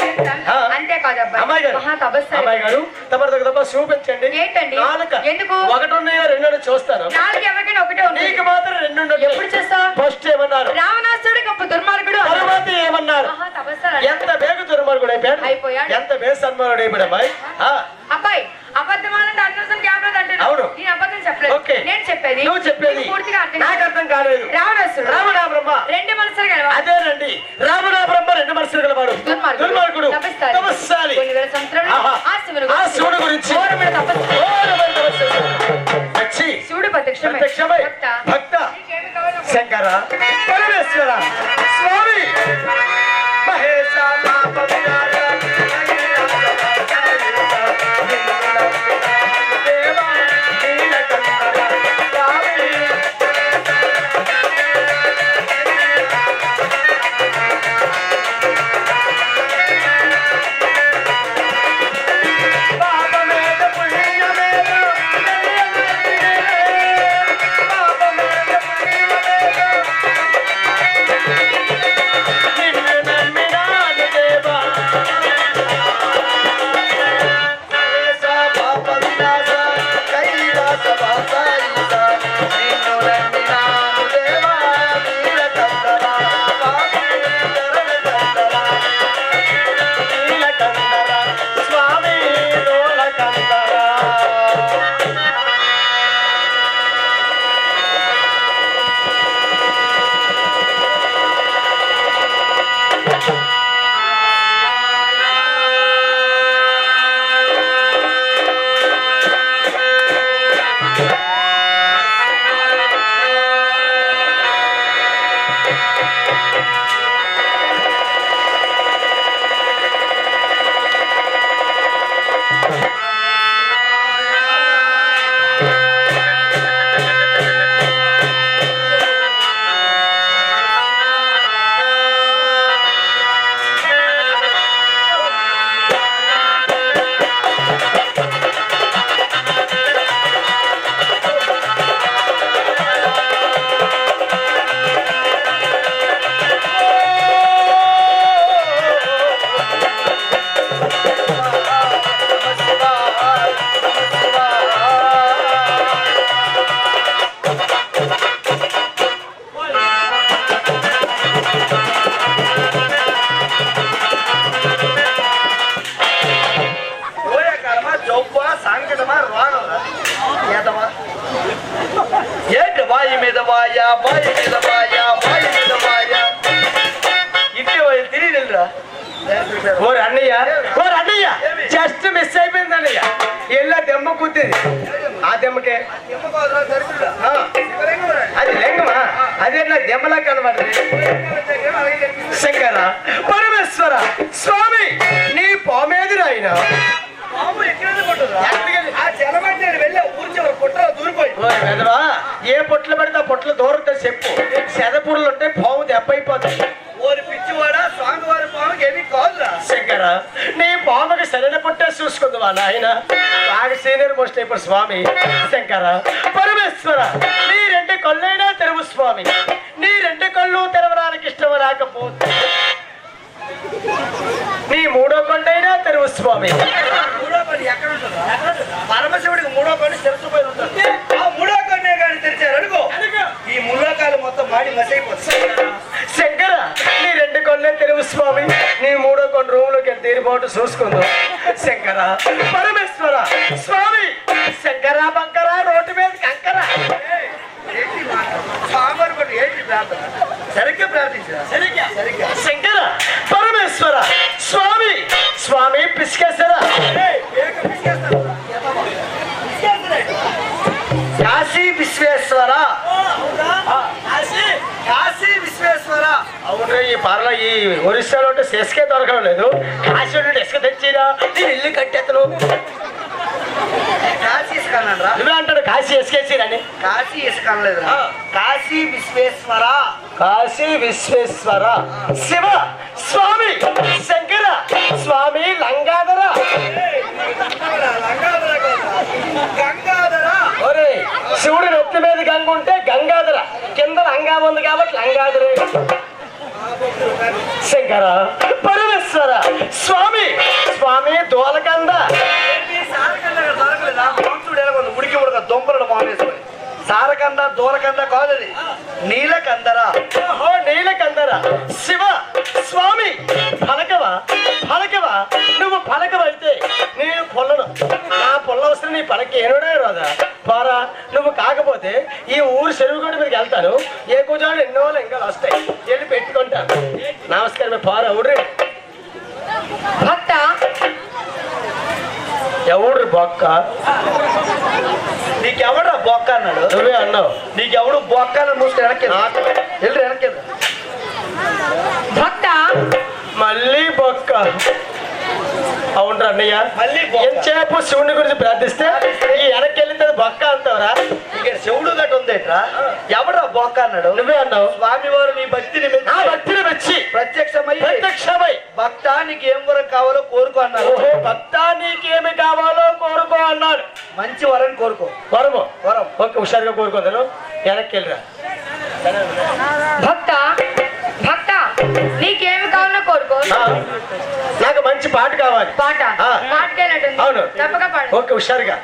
అంతేకాదు అమ్మాయి గారు అమ్మాయి గారు తమ చూపించండి. ఏంటండి ఎందుకు? ఒకటి ఉన్నాయో రెండు చూస్తాను. నాలుగు ఎవరికైనా ఒకటే ఉంది. నీకు మాత్రం రెండు. ఎప్పుడు చేస్తావు? ఫస్ట్ ఏమన్నారు? రావణాసురుడు గొప్ప దుర్మార్గుడు. తర్వాత ఏమన్నారు? ఎంత వేగ దుర్మార్గుడు అయిపోయాడు. ఎంత వేగ సన్మానుడు అయిపోయాడు అమ్మాయి. అబ్బాయి అబద్ధమాలంటే అర్థం క్యామెరా అంటే అవును నేను అబద్ధం చెప్పలేదు. నేను చెప్పేది నువ్వు చెప్పేది పూర్తిగా నాకు అర్థం కాలేదు. రావణాసురుడు రావణ బ్రహ్మ రెండు మనసులు గలవాడు. అదేనండి రావణ బ్రహ్మ రెండు మనసులు గలవాడు దుర్మార్గుడు తపస్సాలి. కొన్ని వేల సంవత్సరాలు ఆ శివుడు గురించి శివుడు ప్రత్యక్షమై భక్త శంకర పరమేశ్వర స్వామి మహేశ ఏంటి బాయి మీద బాయ బాయి మీద బాయ బాయి మీద బాయ ఇంటి తెలియదురా. ఓరు అన్నయ్య జస్ట్ మిస్ అయిపోయింది అన్నయ్య. ఎల్లా దెమ్మ కుద్దింది ఆ దెమ్మకే అది లెంగమా అదే నా దెమ్మలా కనబడింది. శంకర పరమేశ్వర స్వామి నీ పామేది రాయినా ఏ పొట్లు పెడితే ఆ పొట్లు దూరంతో చెప్పు. సెదపుడులు ఉంటే పాము దెబ్బైపోతాయి. శంకర నీ పాముకి సరైన పొట్టే చూసుకుందావా నాయన. బాగా సీనియర్ మోస్ట్ అయిపోయి స్వామి. శంకర పరమేశ్వర నీ రెండు కళ్ళైనా తెరవు స్వామి. నీ రెండు కళ్ళు తెరవడానికి ఇష్టం రాకపోతే నీ మూడో కొండైనా తెరువు స్వామి. పరమశివుడికి మూడో కొండ తెరుచుపోయి ఉంటుంది. ఆ మూడో కొండే కానీ తెరిచారు అనుకో ఈ ముల్లోకాలు మొత్తం మాడి మసైపోతుంది. శంకర నీ రెండు కొండే తెరువు స్వామి. నీ మూడో కొండ రూమ్ లోకి తీరిపోటు చూసుకుందాం. శంకర పరమేశ్వర స్వామి. శంకర బంకర రోడ్డు మీద కంకర సరిగ్గా ప్రార్థించరా సరిగ్గా. శంకర పరమేశ్వర స్వామి. స్వామి పిసికేశారా కాశీ విశ్వేశ్వర. కాశీ విశ్వేశ్వర. అవును, ఈ పార్ల ఈ ఒరిస్సాలో ఉంటే సెస్కే దొరకడం లేదు. కాశీ ఉంటే ఇసుక తెచ్చిరా, నేను ఇల్లు కట్టేతను. కాశీ ఇసుకన్నారా? నువ్వే అంటాడు కాశీ ఇసుకేసిరని. కాశీ ఇసుకనలేదురా, కాశీ విశ్వేశ్వర. కాశీ విశ్వేశ్వర శివ స్వామి శంకర స్వామి లంగాధర. ఒరే, శివుడి నెత్తి మీద గంగ ఉంటే గంగాధర, కింద లంగా ఉంది కాబట్టి లంగాధరే. శంకర పరమేశ్వర స్వామి స్వామి దోలకంద. ఉడికి ఉడక దొంపలు మానేసుకొని సారకంద దూరకంద కాదు, అది నీలకందర. ఓహో, నీలకందర శివ స్వామి పలకవా పలకవా. నువ్వు పలకవైతే నేను పొల్లను, నా పొల్ల వస్తే నీ పలక ఏనుడే రాదా. పోరా, నువ్వు కాకపోతే ఈ ఊరు చెరువు గోడ మీదకి వెళ్తాను. ఏ కూర్చోడు ఎన్నో ఇంకా వస్తాయి, వెళ్ళి పెట్టుకుంటాను. నమస్కారం. పోరా ఊడ్రి. భక్త ఎవడు బొక్క? నీకెవడా బొక్క అన్నాడు? నువ్వే అన్నావు. నీకెవడు బొక్క అని మూసుకొని వెనక్కి వెళ్ళి వెనక్కి. భక్త మళ్ళీ బొక్క. అవునరా అన్నయ్య, మళ్ళీ ఎంతసేపు శివుని గురించి ప్రార్థిస్తే ఈ వెనక్కి వెళ్ళిన బొక్క అంటావురా. ఇక్కడ శివుడు గట్ట ఉందేట్రా? ఎవడా బొక్క అన్నాడు? నువ్వే అన్నావు. స్వామి వారు నీ భక్తిని మెచ్చి ప్రత్యక్షమై భక్త నీకు ఏం వరం కావాలో కోరుకో అన్నారు. ఓహో, భక్త నీకేమి కావాలో కోరుకో అన్నాడు. మంచి వరం కోరుకో. వరము వరం ఓకే, హుషారుగా కోరుకోదాను. వెనక్కి వెళ్ళరా. భక్త భక్త నీకేమి కావాలో కోరుకో. నాకు మంచి పాట కావాలి. పాట పాటకేనట్టుంది. అవును, తప్పక పాడు. ఓకే, హుషారుగా.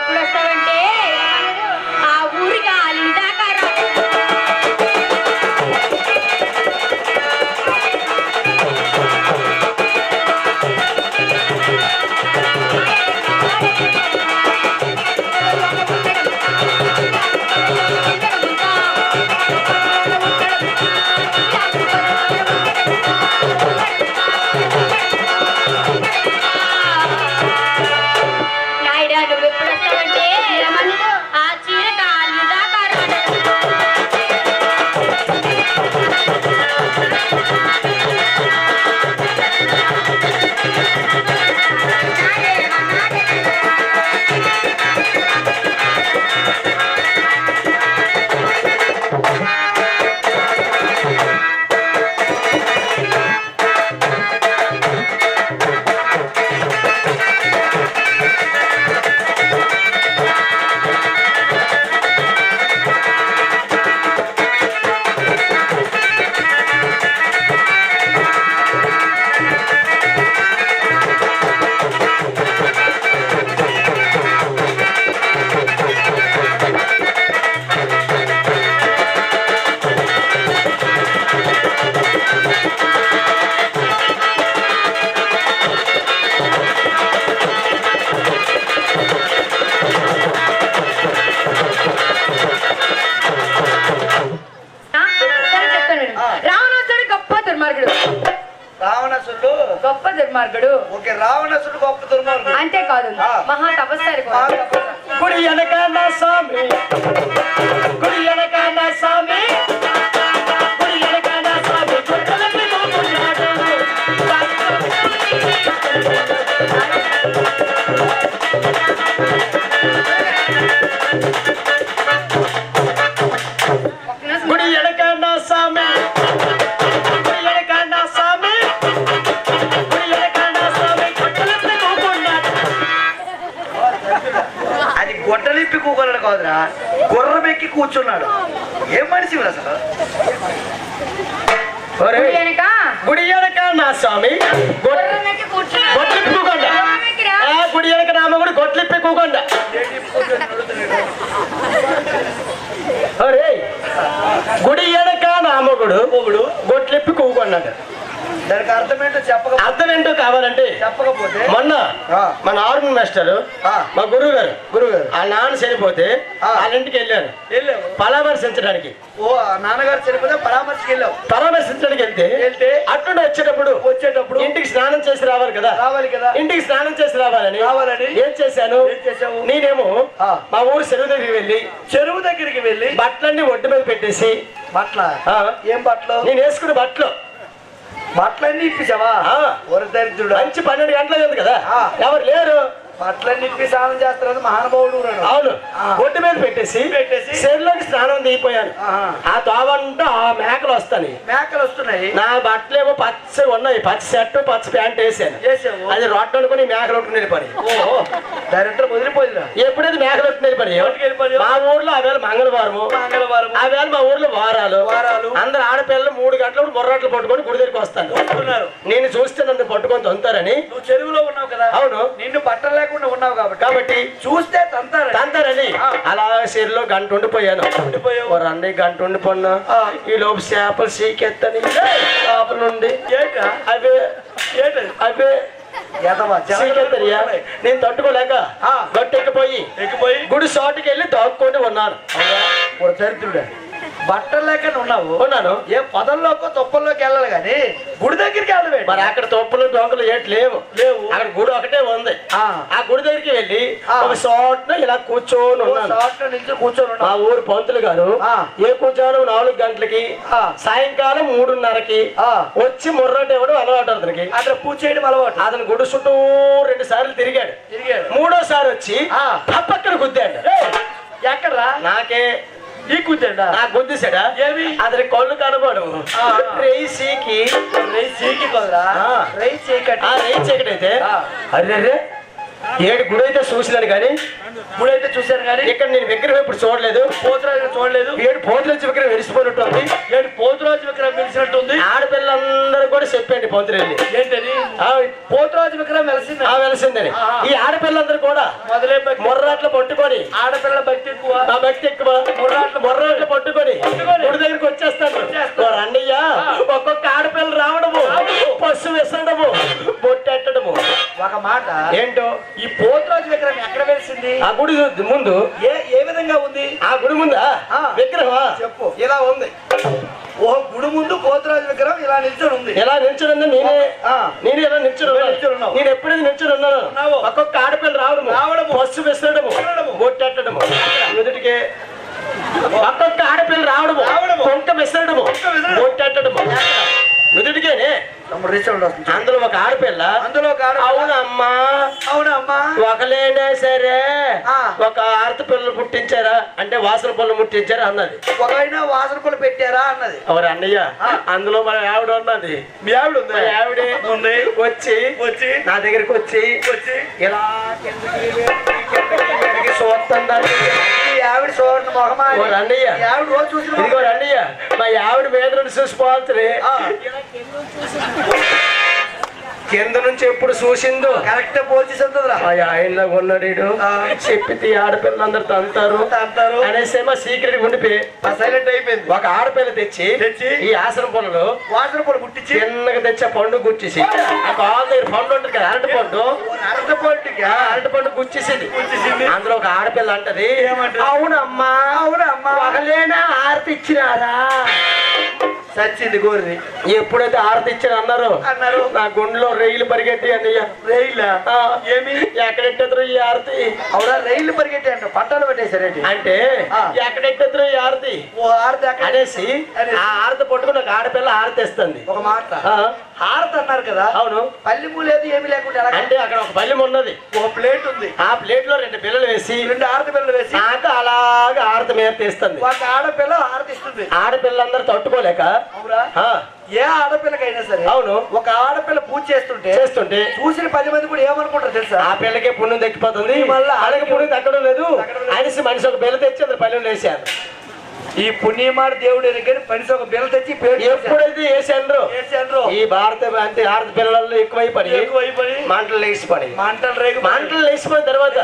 ఎప్పుడు వస్తావంటే ఆ ఊరికి ఆలిని దాకా రా. నాయుడా నువ్వు ఎప్పుడు వస్తావంటే ఆ చీర కాలి దాకా రా. రావణాసుడు గొప్ప దుర్మార్గుడు. రావణాసుడు గొప్ప దుర్మార్గుడు. ఓకే, రావణాసుడు గొప్ప దుర్మార్గుడు. అంతేకాదు మహా తపస్సారి గుడి వెనక నా స్వామి, గుడి వెనక నా స్వామి, గుడి వెనక నా స్వామి, గుట్టలపై కూకున్నాడు. గుడి వెనక నా స్వామి, గుడి వెనక నా స్వామి, గుడి వెనక నా స్వామి, గుట్టలపై కూకున్నాడు. అది గొడ్డలిప్పి కూకోలేడు కాదురా, గుర్రం ఎక్కి కూర్చున్నాడు. ఏం మనిషి అసలు? ఒరేయ్, వెనక గుడి వెనక నా స్వామి, గుర్రమెక్కి కూర్చున్నాడు. గొట్లిప్పి కూకోండి. గుర్రమెక్కిరా? ఆ గుడి వెనక నామగుడు గొట్లిప్పి కూకోండి. ఒరేయ్, గుడి వెనక నామగుడు గొట్లిప్పి కూకున్నాడు. దానికి అర్థమేంటో అర్థం ఏంటో కావాలంటే చెప్పకపోతే మొన్న మన ఆర్మీ మాస్టర్ మా గురువు గారు వాళ్ళ నాన్న చనిపోతే వాళ్ళ ఇంటికి వెళ్ళాను పరామర్శించడానికి. ఓ నాన్నగారు చనిపోతే పరామర్శించడానికి వెళ్తే అట్నుండి వచ్చేటప్పుడు ఇంటికి స్నానం చేసి రావాలి కదా. ఇంటికి స్నానం చేసి రావాలని ఏం చేశాను, నేనేమో మా ఊరు చెరువు దగ్గరికి వెళ్ళి బట్టలన్నీ ఒడ్డు మీద పెట్టేసి ఏం బట్టలు నేను వేసుకున్న బట్టలన్నీ ఇప్పించావా? దరిద్రుడు. మంచి 12 గంటలు ఉంది కదా, ఎవరు లేరు. బట్టలన్నీ ఇప్పి స్నానం చేస్తున్నారు మహానుభావుడు. అవును, ఒడ్డు మీద పెట్టేసి చెరువులోకి స్నానం దిగిపోయాను. ఆ తోవంటూ ఆ మేకలు వస్తున్నాయి. నా బట్టలేమో పచ్చ ఉన్నాయి, పచ్చ షర్టు పచ్చ ప్యాంట్ వేసాను. అది రొట్టె అనుకుని మేకలు ఒట్టుకుని పని. దరిద్రం వదిలిపోయిందా? ఎప్పుడైతే మేకలు ఒట్టుకుని పని మా ఊర్లో ఆవేళ మంగళవారము, ఆవేళ మా ఊర్లో వారాలు. అందరు ఆడపిల్లలు 3 గంటలకు బొర్రాట్లు పట్టుకొని గుడి దగ్గరికి వస్తాను. నేను చూస్తే నన్ను పట్టుకొని తొంతారని. నువ్వు చెరువులో ఉన్నావు కదా. అవును, నిన్ను బట్టలు లేకుండా ఉన్నావు కాబట్టి చూస్తే తంతారని అలా చెరువులో గంట ఉండిపోయాను. రండి గంట ఉండిపోన్నా. ఈ లోపు చేపలు సీకెత్తని చేపల నుండి అవే సీకెత్తరియా. నేను తట్టుకోలేక గట్టెక్కిపోయి గుడి షాట్కి వెళ్ళి దాక్కొని ఉన్నాను. చరిత్రుడే బట్టలు లేక ఉన్నాను. ఏ పొదల్లోకో తొప్పల్లోకి వెళ్ళాలి కానీ గుడి దగ్గరికి వెళ్ళలేదు. మరి అక్కడ తొప్పులు డొంకలు ఏటి లేవు. అక్కడ గుడి ఒకటే ఉంది. ఆ గుడి దగ్గరికి వెళ్ళి ఒక చోట ఇలా కూర్చొని ఉన్నాను. మా ఊరు పంతులు గారు ఏ కూర్చోను 4 గంటలకి సాయంకాలం 3:30కి వచ్చి ముర్రటి ఇవ్వడం అలవాటు. అతనికి అక్కడ పూజ చేయడం అలవాటు. అతను గుడి చుట్టూ 2 సార్లు తిరిగాడు. 3వ వచ్చి పక్కన గుద్దాడు. ఎక్కడరా? నాకే ఈ గుద్దాడా? నాకు గుద్దేశాడా? ఏమి? అతని కళ్ళు కనబడు. రేసీకి కొదరా రైస్ చీకటైతే అరే 7 గుడి అయితే చూసినాను కానీ చూశాను కానీ ఇక్కడ నేను విగ్రహం ఇప్పుడు చూడలేదు. పోతురాజు చూడలేదు. 7 పోతురాజు విగ్రహం వెలిసిపోయినట్టుంది. 7 పోతురాజు విగ్రహం వెలిసినట్టుంది. ఆడపిల్లందరూ కూడా చెప్పండి పోతురెళ్ళి ఏంటని పోతురాజు విగ్రహం వెలిసిందని. ఈ ఆడపిల్లందరూ కూడా మొర్రాట్లు పట్టుకొని పట్టుకొని ఆడపిల్ల భక్తి ఎక్కువ, నా భక్తి ఎక్కువ. మొర్రాట్లు పట్టుకొని గుడి దగ్గరికి వచ్చేస్తాను. అన్నయ్య ఒక్కొక్క ఆడపిల్ల రావడము, పశు విసరడము, బొట్టెట్టడము. ఒక మాట ఏంటో ఈ పోతురాజు విగ్రహం ఎక్కడ వెలిసింది? ఆ గుడి ముందు ఏ విధంగా ఉంది? ఆ గుడి ముందా విగ్రహం చెప్పు. ఇలా ఉంది. ఓ గుడి ముందు పోతురాజు విగ్రహం ఇలా నిల్చొని ఉంది. ఎలా నిల్చొని నేను ఎలా నిల్చొని నేను ఎప్పుడైతే నిల్చొని ఉన్నాను ఒక్కొక్క ఆడపిల్ల రావడము, పశు విసరడము, బొట్టెట్టడము. ఎదుటికే ఒక్కొక్క ఆడపిల్ల రావడము, కొంక విసరడము, బొట్టెట్టడము. ఎదుటికేనే అందులో ఒక ఆడపిల్ల. అవునమ్మా ఒకలేనా సరే ఒక ఆడత పిల్లలు పుట్టించారా అంటే వాసన పళ్ళు ముట్టించారా అన్నది. ఒకైనా వాసన పళ్ళు పెట్టారా అన్నది. ఎవరు అన్నయ్య? అందులో మన ఆవిడ ఉన్నది. మీ ఆవిడ ఉంది? ఆవిడే ఉంది. వచ్చి నా దగ్గరికి వచ్చి ఇలా ఆవిడ చూడండి మొహమా. అన్నయ్య ఆవిడ రోజు చూసి ఇదిగో అన్నయ్య మా ఆవిడ మీద నుండి చూసిపోతుంది. కింద నుంచి ఎప్పుడు చూసిందో కరెక్ట్ పోల్చేస్తుందిరా. ఆయనలో ఉన్నాడు చెప్పి ఆడపిల్లలందరూ తంతారు అనేసి మా సీక్రెట్ ఉండిపోయి సైలెంట్ అయిపోయింది. ఒక ఆడపిల్ల తెచ్చి ఈ ఆసన పొలలో వాసన పొలం గుట్టించి చిన్నగా తెచ్చే పండు గుచ్చేసి ఆ కాలు దగ్గర పండు ఉంటుంది కదా అరటి పండు గుచ్చేసింది. అందులో ఒక ఆడపిల్ల అంటది అవునమ్మా ఒకలేనా ఆరతి ఇచ్చినారా సచ్చింది గోరి. ఎప్పుడైతే ఆరతి ఇచ్చారు అన్నారు నా గుండెలో రైలు పరిగెట్టి అన్నయ్య. రైలా ఏమి ఎక్కడెట్టదురు ఈ ఆరతి? అవునా రైలు పరిగెట్టి అంట పట్టాలు పెట్టేశారండి. అంటే ఎక్కడెట్టదురు ఈ ఆరతి? ఓ ఆరతి అనేసి ఆ ఆరతి పట్టుకుని ఒక ఆడపిల్ల ఆరతి ఇస్తుంది. ఒక మాట ఆరతి అన్నారు కదా. అవును. పల్లెము లేదు ఏమి లేకుండా అంటే అక్కడ ఒక పల్లెం ఉన్నది, ఒక ప్లేట్ ఉంది. ఆ ప్లేట్ లో 2 పిల్లలు వేసి 2 ఆరతి పిల్లలు వేసి నాకు అలాగా ఆరతి మీద తీస్తుంది. ఒక ఆడపిల్ల ఆరతి ఇస్తుంది. ఆడపిల్లందరూ తట్టుకోలేక ఏ ఆడపిల్లకైనా సరే అవును ఒక ఆడపిల్ల పూజ చేస్తుంటే చూసిన 10 మంది కూడా ఏమనుకుంటారు తెలుసా? ఆ పిల్లకే పుణ్యం దక్కిపోతుంది, మళ్ళీ అలాగే పుణ్యం తగ్గడం లేదు అనేసి మనిషి ఒక బిల్ల తెచ్చి అందరు పల్లెలు వేసారు. ఈ పుణ్యమాడు దేవుడు మనిషి ఒక బిల్ల తెచ్చి ఎప్పుడైతే వేసాండ్రో ఈ భారత అంటే ఆడత పిల్లల్లో ఎక్కువైపడి మంటలు లేచిపోయిన తర్వాత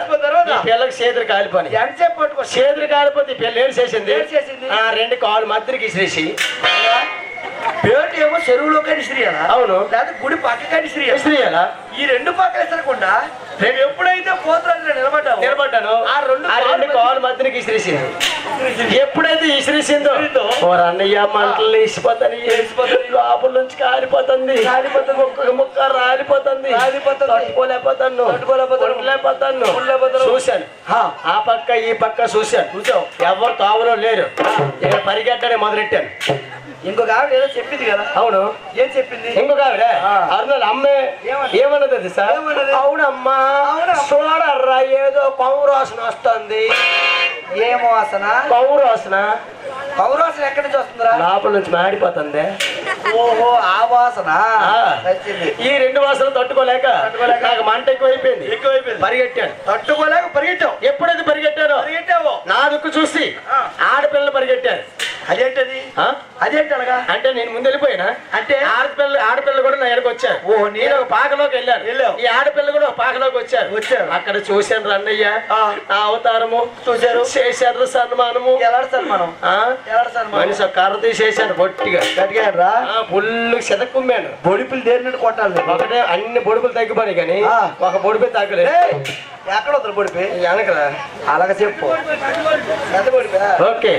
పిల్లకి చేతులు కాలిపోయి చేతులు కాలిపోతే పిల్ల ఏం చేసింది 2 కాలు మధ్యకి ఇసిరేసి పేట ఏమో చెరువులో కానీ ఇసిరియాలా? అవును. లేదా గుడి పక్క కానీ ఇసిరియాలా? ఈ 2 పక్కలు ఇసరకుండా నేను ఎప్పుడైతే పోతురాజులో నిలబడ్డాను ఆ 2 కాలు మధ్యకి ఇసిరేసింది. ఎప్పుడైతే ఇసిరేసిందో అన్నయ్య మంటలు లేచిపోతాయి, లోపల నుంచి కాలిపోతుంది, ఒక్కొక్క ముక్క రాలిపోతుంది, తట్టుకోలేకపోతాను చూశాను. ఆ పక్క ఈ పక్క చూశాను, ఎవరు తావులో లేరు. ఇక్కడ పరిగెట్టనే మొదలెట్టాను. ఇంకొక ఆవిడ ఏదో చెప్పింది కదా. అవును. ఏం చెప్పింది? ఇంకొక ఆవిడ అరుణాలు అమ్మే ఏమన్నది సార్? అవునమ్మా చూడర్రా ఏదో పౌరాసన వస్తుంది. ఏం వాసన? పౌరాసన ఎక్కడి నుంచి వస్తుందిరా? లోపల నుంచి మాడిపోతుంది. ఓహో ఆ వాసన. ఈ 2 వాసనలు తట్టుకోలేక నాకు మంట ఎక్కువైపోయింది. పరిగెట్టాను. తట్టుకోలేక పరిగెట్టావు. ఎప్పుడైతే పరిగెట్టావో నా దుక్కు చూసి ఆడపిల్లలు పరిగెట్టారు. అదేంటది? అదేంటి అలాగా? అంటే నేను ముందు వెళ్ళిపోయినా అంటే ఆడపిల్ల కూడా నా ఎడకు వచ్చారు. నేను ఒక పాకలోకి వెళ్ళాను, ఈ ఆడపిల్ల కూడా ఒక పాకలోకి వచ్చారు. అక్కడ చూశాను రన్నయ్య ఆ అవతారము చూశారు, చేశారు సన్మానము. ఎలాంటి సన్మానం? మనిషి కర్ర తీసేసాను పొట్టిగా గట్టిగా ఫుల్ చెదక్కుమ్మాను. బొడిపులు దేని కొట్టాలి ఒకటే అన్ని బొడుపులు తగ్గిపోయి కానీ ఒక బొడిపి తగ్గలేదు. ఎక్కడ వద్దు బొడిపి వెనకరా అలాగ చెప్పు. ఎంత బొడిపి? ఓకే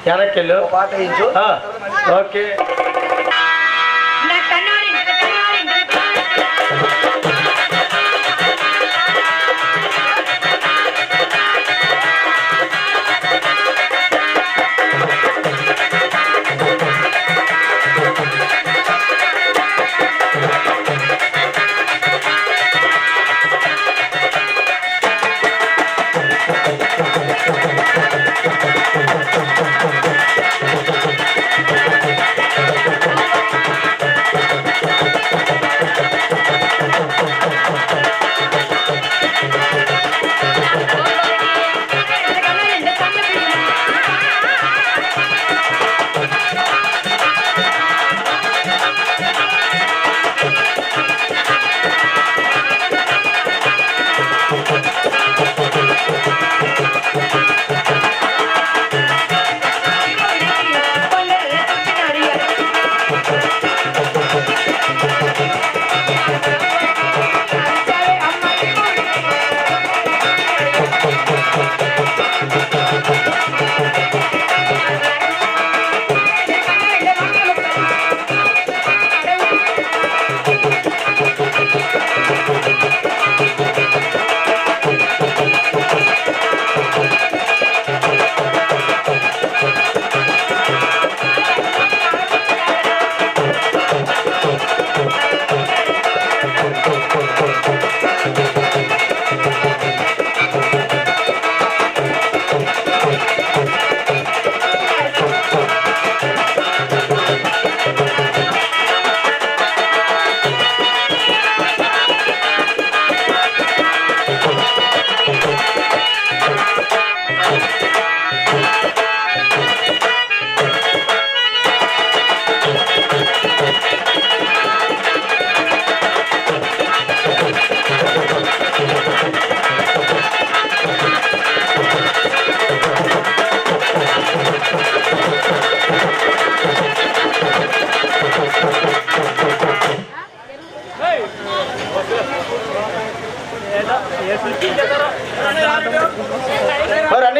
వెనక్కి పాట ఇచ్చు. ఓకే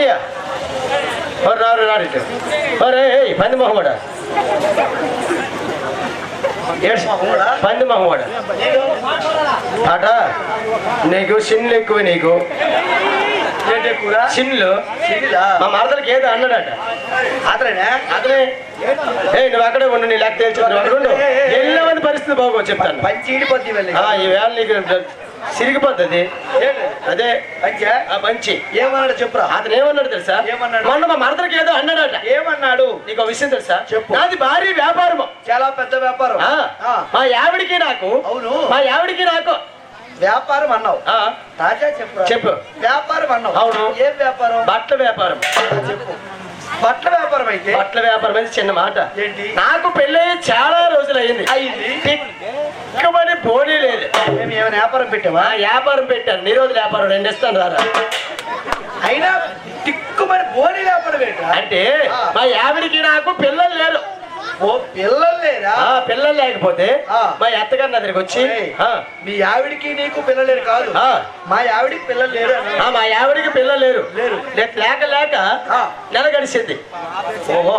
రండియా రారు రాడు ఇటు ఒరే పంది మొహమ్మడా పంది మొహమ్మడా అట నీకు సిన్లు ఎక్కువ నీకు సిన్లు మా మరదలకి ఏదో అన్నాడట అతనే నువ్వు అక్కడే ఉండు నీ లెక్క తెలిసి నువ్వు అక్కడ ఉండు ఎల్లవని పరిస్థితి బాగో చెప్తాను పంచి ఈ వేళ నీకు సిరిగిపోతుంది అదే మంచి ఏమన్నాడు చెప్పురా అతను ఏమన్నాడు తెలుసా ఏమన్నాడు మొన్న మా మరదలకి ఏదో అన్నాడట ఏమన్నాడు నీకు విషయం తెలుసా చెప్పు నాది భారీ వ్యాపారము చాలా పెద్ద వ్యాపారం మా యావిడికి నాకు అవును మా యావిడికి నాకు వ్యాపారం అన్నావు తాజా చెప్పు చెప్పు వ్యాపారం అన్నావు అవును ఏం వ్యాపారం బట్టల వ్యాపారం చెప్పు బట్టల వ్యాపారం అయితే బట్టల వ్యాపారం అయితే చిన్న మాట ఏంటి నాకు పెళ్ళి చాలా రోజులు అయింది తిక్కబడి పోనీ లేదు మేము ఏమైనా వ్యాపారం పెట్టావా వ్యాపారం పెట్టాను నీ రోజులు వ్యాపారం 2 ఇస్తాను రారా అయినా తిక్కుమని పోనీ వ్యాపారం పెట్టా అంటే మా యావిడికి నాకు పిల్లలు లేరు ఓ పిల్లలు లేరా పిల్లలు లేకపోతే మా అత్తగారు నా దగ్గరికి వచ్చి మీ ఆవిడికి నీకు పిల్లలు లేరు కాదు మా ఆవిడికి పిల్లలు లేరు మా ఆవిడికి పిల్లలు లేరు లేరు లేక లేక నెల గడిచింది ఓహో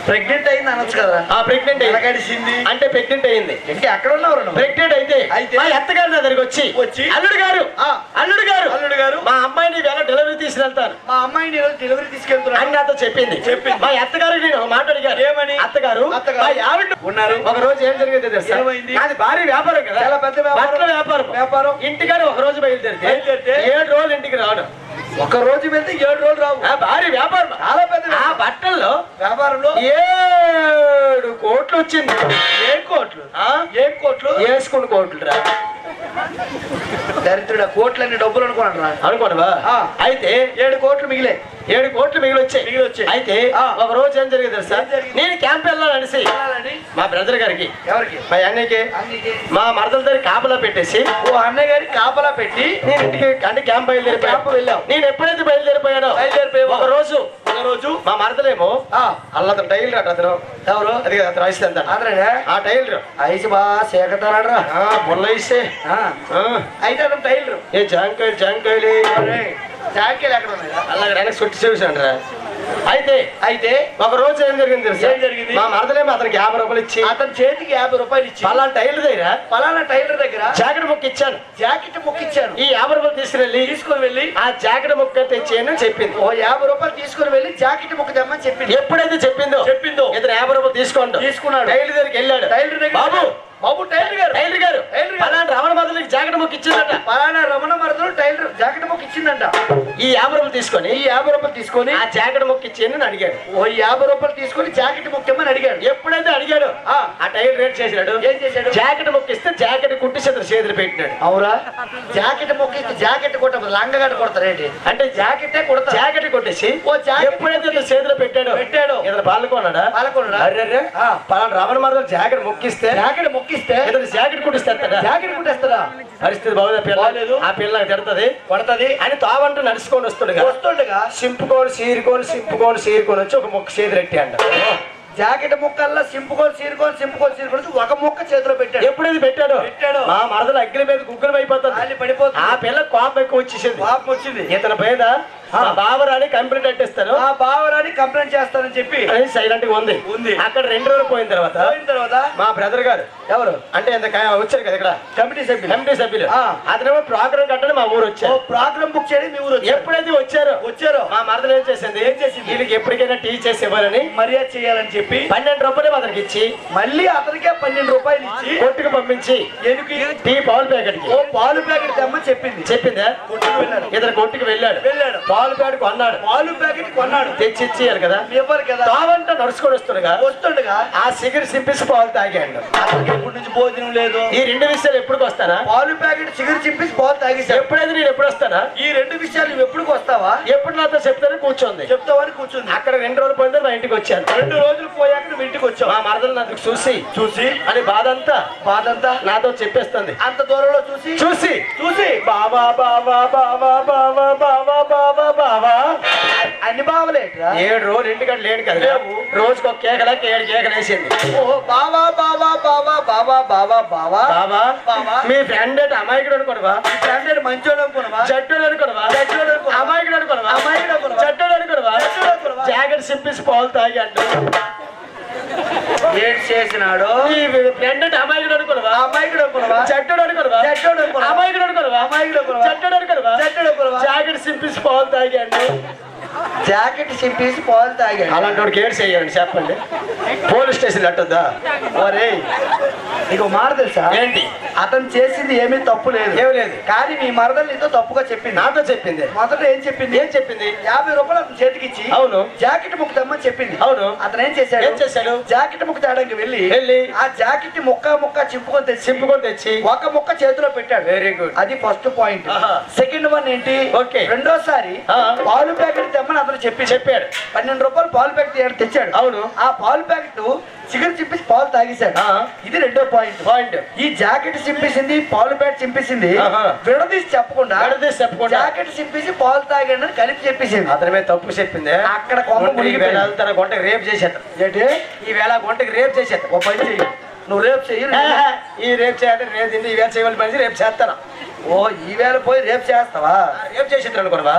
ప్రెగ్నెంట్ అయింది అనొచ్చు కదా ప్రెగ్నెంట్ నెల గడిచింది అంటే ప్రెగ్నెంట్ అయింది ఇంకా ఎక్కడ ఉన్నారు ప్రెగ్నెంట్ అయితే మా అత్తగారు నా దగ్గరికి వచ్చి అల్లుడు గారు మా అమ్మాయిని వేళ డెలివరీ తీసుకెళ్తాను మా అమ్మాయిని డెలివరీ తీసుకెళ్తాను అని నాతో చెప్పింది మా అత్తగారు నేను ఒక మాట అడిగాను ఏమని అత్తగారు ఉన్నారు ఒక రోజు ఏం జరిగింది తెలుసా అది భారీ వ్యాపారం కదా చాలా పెద్ద బట్టల వ్యాపారం ఇంటికాని ఒక రోజు బయలుదేరితే 7 రోజులు ఇంటికి రావడం ఒక రోజు వెళ్తే 7 రోజులు రావు భారీ వ్యాపారం చాలా పెద్ద ఆ బట్టల్లో వ్యాపారంలో 7 కోట్లు వచ్చింది ఏం కోట్లు వేసుకుని కోట్లు రా దరిద్రుడ కోట్లన్నీ డబ్బులు అనుకోనవా అయితే 7 కోట్లు మిగిలే 7 కోట్లు మిగిలొచ్చాయి అయితే ఒక రోజు ఏం జరిగింది తెలుసా నేను క్యాంప్ వెళ్ళాలనేసి మా బ్రదర్ గారికి ఎవరికి మా అన్నయ్యకి మా మరదల దగ్గర కాపలా పెట్టేసి ఓ అన్నయ్య గారికి కాపలా పెట్టి నేను ఇంటికి అంటే క్యాంప్ వెళ్ళావు నేను ఎప్పుడైతే బయలుదేరిపోయానో ఒక రోజు మా మరదలేమో అల్లతను టైలర్ అట అతను ఎవరు అది అతను ఐస్ అంత ఆ టైలర్ ఐస్ బాగా సేకతారా బుల్ల ఐసే అయితే అతను టైలర్ ఏ జాంకాయలు జాంకాయలు ఎక్కడ ఉన్నాయి అలాగే చుట్టి చూసాను రా అయితే ఒక రోజు ఏం జరిగింది తెలుసా మా మరదలేమో అతనికి 50 రూపాయలు ఇచ్చి అతని చేతికి 50 రూపాయలు ఇచ్చి పలానా టైలర్ దగ్గర జాకెట్ ముక్క ఇచ్చాను ఈ 50 రూపాయలు తీసుకుని వెళ్ళి ఆ జాకెట్ ముక్క తెచ్చేయని చెప్పింది ఓ 50 రూపాయలు తీసుకుని వెళ్ళి జాకెట్ ముక్క తెమ్మని చెప్పింది ఎప్పుడైతే చెప్పిందో ఇతను 50 రూపాయలు తీసుకున్నాడు టైలర్ దగ్గరికి వెళ్ళాడు టైలర్ దగ్గర బాబు టైలర్ గారు పలానా రమణ మరదలకి జాకెట్ ముక్క ఇచ్చిందట పలానా రమణ మరదలు టైలర్ జాకెట్ ముక్క ఇచ్చిందంట ఈ 50 రూపాయలు తీసుకొని ఆ జాకెట్ ముక్క ఇచ్చేయని అడిగాడు ఓ 50 రూపాయలు తీసుకొని జాకెట్ ముక్క ఇమ్మని అడిగాడు ఎప్పుడైతే అడిగాడు ఆ టైలర్ రేట్ చేశాడు ఏం చేశాడు జాకెట్ ముక్క ఇస్తే జాకెట్ కుట్టి చేతులు పెట్టినాడు అవురా జాకెట్ ముక్క ఇస్తే జాకెట్ కొట్ట లంగగడ్డ కొడతారేంటి అంటే జాకెట్ కొట్టేసి ఎప్పుడైతే చేతులు పెట్టాడు ఇతను పాల్గొన్నాడా పలానా రమణ మరదలు జాకెట్ ముక్కిస్తే ఇతను జాకెట్ కుట్టిస్తాడా పరిస్థితి బాగుంది ఆ పిల్ల తిడుతుంది కొడతది అని తావంటూ నడుచుకొని వస్తుండగా సింపుకొని సీరుకొని వచ్చి ఒక ముక్క చేతులు ఎట్టి అంట జాకెట్ ముక్కల్లా సింపుకొని ఒక ముక్క చేతిలో పెట్టాడు ఎప్పుడైతే పెట్టాడు మా మరదలు అగ్ని మీద గుగ్గులు అయిపోతుంది పడిపోతుంది ఆ పిల్ల కోపం ఎక్కువ వచ్చింది ఇతని పేద బావరాని కంప్లైంట్ అంటిస్తాను ఆ బావరాని కంప్లైంట్ చేస్తానని చెప్పి సైలెంట్ గా ఉంది అక్కడ 2 రోజులు పోయిన తర్వాత మా బ్రదర్ గారు ఎవరు అంటే వచ్చారు కదా ఇక్కడ కమిటీ సభ్యులు అతనేమో ప్రోగ్రామ్ కట్టని మా ఊరు వచ్చారు ప్రోగ్రామ్ బుక్ చేయడం మీ ఊరు ఎప్పుడైతే వచ్చారో మా మరదలు ఏం చేసింది వీళ్ళకి ఎప్పటికైనా టీ చేసి ఇవ్వాలని మర్యాద చేయాలని చెప్పి 12 రూపాయలు అతనికి ఇచ్చి మళ్ళీ అతనికే 12 రూపాయలు ఇచ్చి కొట్టుకు పంపించి టీ పాలు ప్యాకెట్ కి పాలు ప్యాకెట్ తెమ్మని చెప్పిందా ఇతను కొట్టుకు వెళ్ళాడు పాలు ప్యాకెట్ కొన్నాడు తెచ్చి ఇచ్చేయాలి కదా ఇవ్వాలి కదా తావంట నడుచుకొని వస్తుండగా ఆ సిగరెట్ సింపిసి పాలు తాగాడు ఎప్పటి నుంచి భోజనం లేదు ఈ 2 విషయాలు ఎప్పుడు వస్తానా పాలు ప్యాకెట్ సిగరెట్ చింపేసి పాలు తాగేసి ఎప్పుడైతే నేను ఎప్పుడు వస్తానా ఈ 2 విషయాలు నువ్వు ఎప్పుడు వస్తావా ఎప్పుడు నాతో చెప్తాను చెప్తావని కూర్చుంది అక్కడ 2 రోజులు పోయిన మా ఇంటికి వచ్చాను 2 రోజులు పోయాక నువ్వు ఇంటికి వచ్చావు మా మరదలు నాకు చూసి అని బాధ అంతా నాతో చెప్పేస్తుంది అంత దూరంలో చూసి బావా బావా బావా బావా బావా బావా బావా అన్ని బావలేట్రా 7 రోజులు ఇంటికాడ లేడు కదా రోజుకు ఒక కేకలకి 7 కేకలు వేసింది బావా బావా బావా బావా బావా బావా బావా మీ ఫ్రెండ్ అంటే అమాయకుడు అనుకోవా ఫ్రెండ్ అంటే మంచోడు అనుకోవా జట్టుడు అనుకోవా అమాయకుడు అనుకోవా జాకెట్ సింపేసి పాలు తాగాడు. ఏడు చేసినాడు. ఈ ఫ్రెండ్ అంటే అమాయకుడు అనుకోవా? అమాయకుడు అనుకున్నావా? చెడ్డడు అనుకోవా? చెడ్డోడు అనుకున్నావా? అమాయకుడు అనుకోవా? అమాయకుడు అనుకున్నావా? చెడ్డడు అనుకోవా? చెడ్డోడు అనుకున్నావా? జాకెట్ సింపేసి పాలు తాగాడు. జాకెట్ చింపేసి పాలు తాగాడు. అలాంటి వాడికి ఏడు చేయండి చెప్పండి. పోలీస్ స్టేషన్ అట్టద్దా? ఒరే నీకు మాట తెలుసా? ఏంటి? అతను చేసింది ఏమీ తప్పు లేదు. ఏం లేదు. కానీ మీ మరదలు నీతో తప్పుగా చెప్పింది. నాతో చెప్పింది. మొదట ఏం చెప్పింది? ఏం చెప్పింది? 50 రూపాయలు అతను చేతికిచ్చి అవును జాకెట్ ముక్క తెమ్మని చెప్పింది. అవును. అతను ఏం చేశాడు? ఏం చేశాడు? జాకెట్ ముక్క తేడానికి వెళ్ళి ఆ జాకెట్ ముక్క చింపుకొని తెచ్చి ఒక ముక్క చేతిలో పెట్టాడు. Very good. అది ఫస్ట్ పాయింట్. ఆహా. సెకండ్ వన్ ఏంటి? ఓకే. రెండోసారి పాలు ప్యాకెట్ తెమ్మని అతను చెప్పాడు. 12 రూపాయలు పాలు ప్యాకెట్ తెచ్చాడు. అవును. ఆ పాలు ప్యాకెట్ చికెన్ చింపేసి పాలు తాగేశాడు. ఇది రెండో పాయింట్. ఈ జాకెట్ చింపేసింది, పాలు ప్యాకెట్ చింపేసింది, విడదీసి చెప్పకుండా జాకెట్ చింపేసి పాలు తాగాడు కలిపి చెప్పేసింది. అతని మీద తప్పు చెప్పింది. అక్కడ కొంత తన గొంటకి రేపు చేసేద్దాం. ఏంటి? ఈ వేళ గొంటకి రేపు చేసేద్దాం. ఓ పని చెయ్యి, నువ్వు రేపు చెయ్యి. ఈ రేపు చేయాలి, రేపు తిండి ఈ వేళ చేయవలసి పని రేపు చేస్తాను. ఓ ఈ వేళ పోయి రేపు చేస్తావా? రేపు చేసేద్దాం అనుకోవా?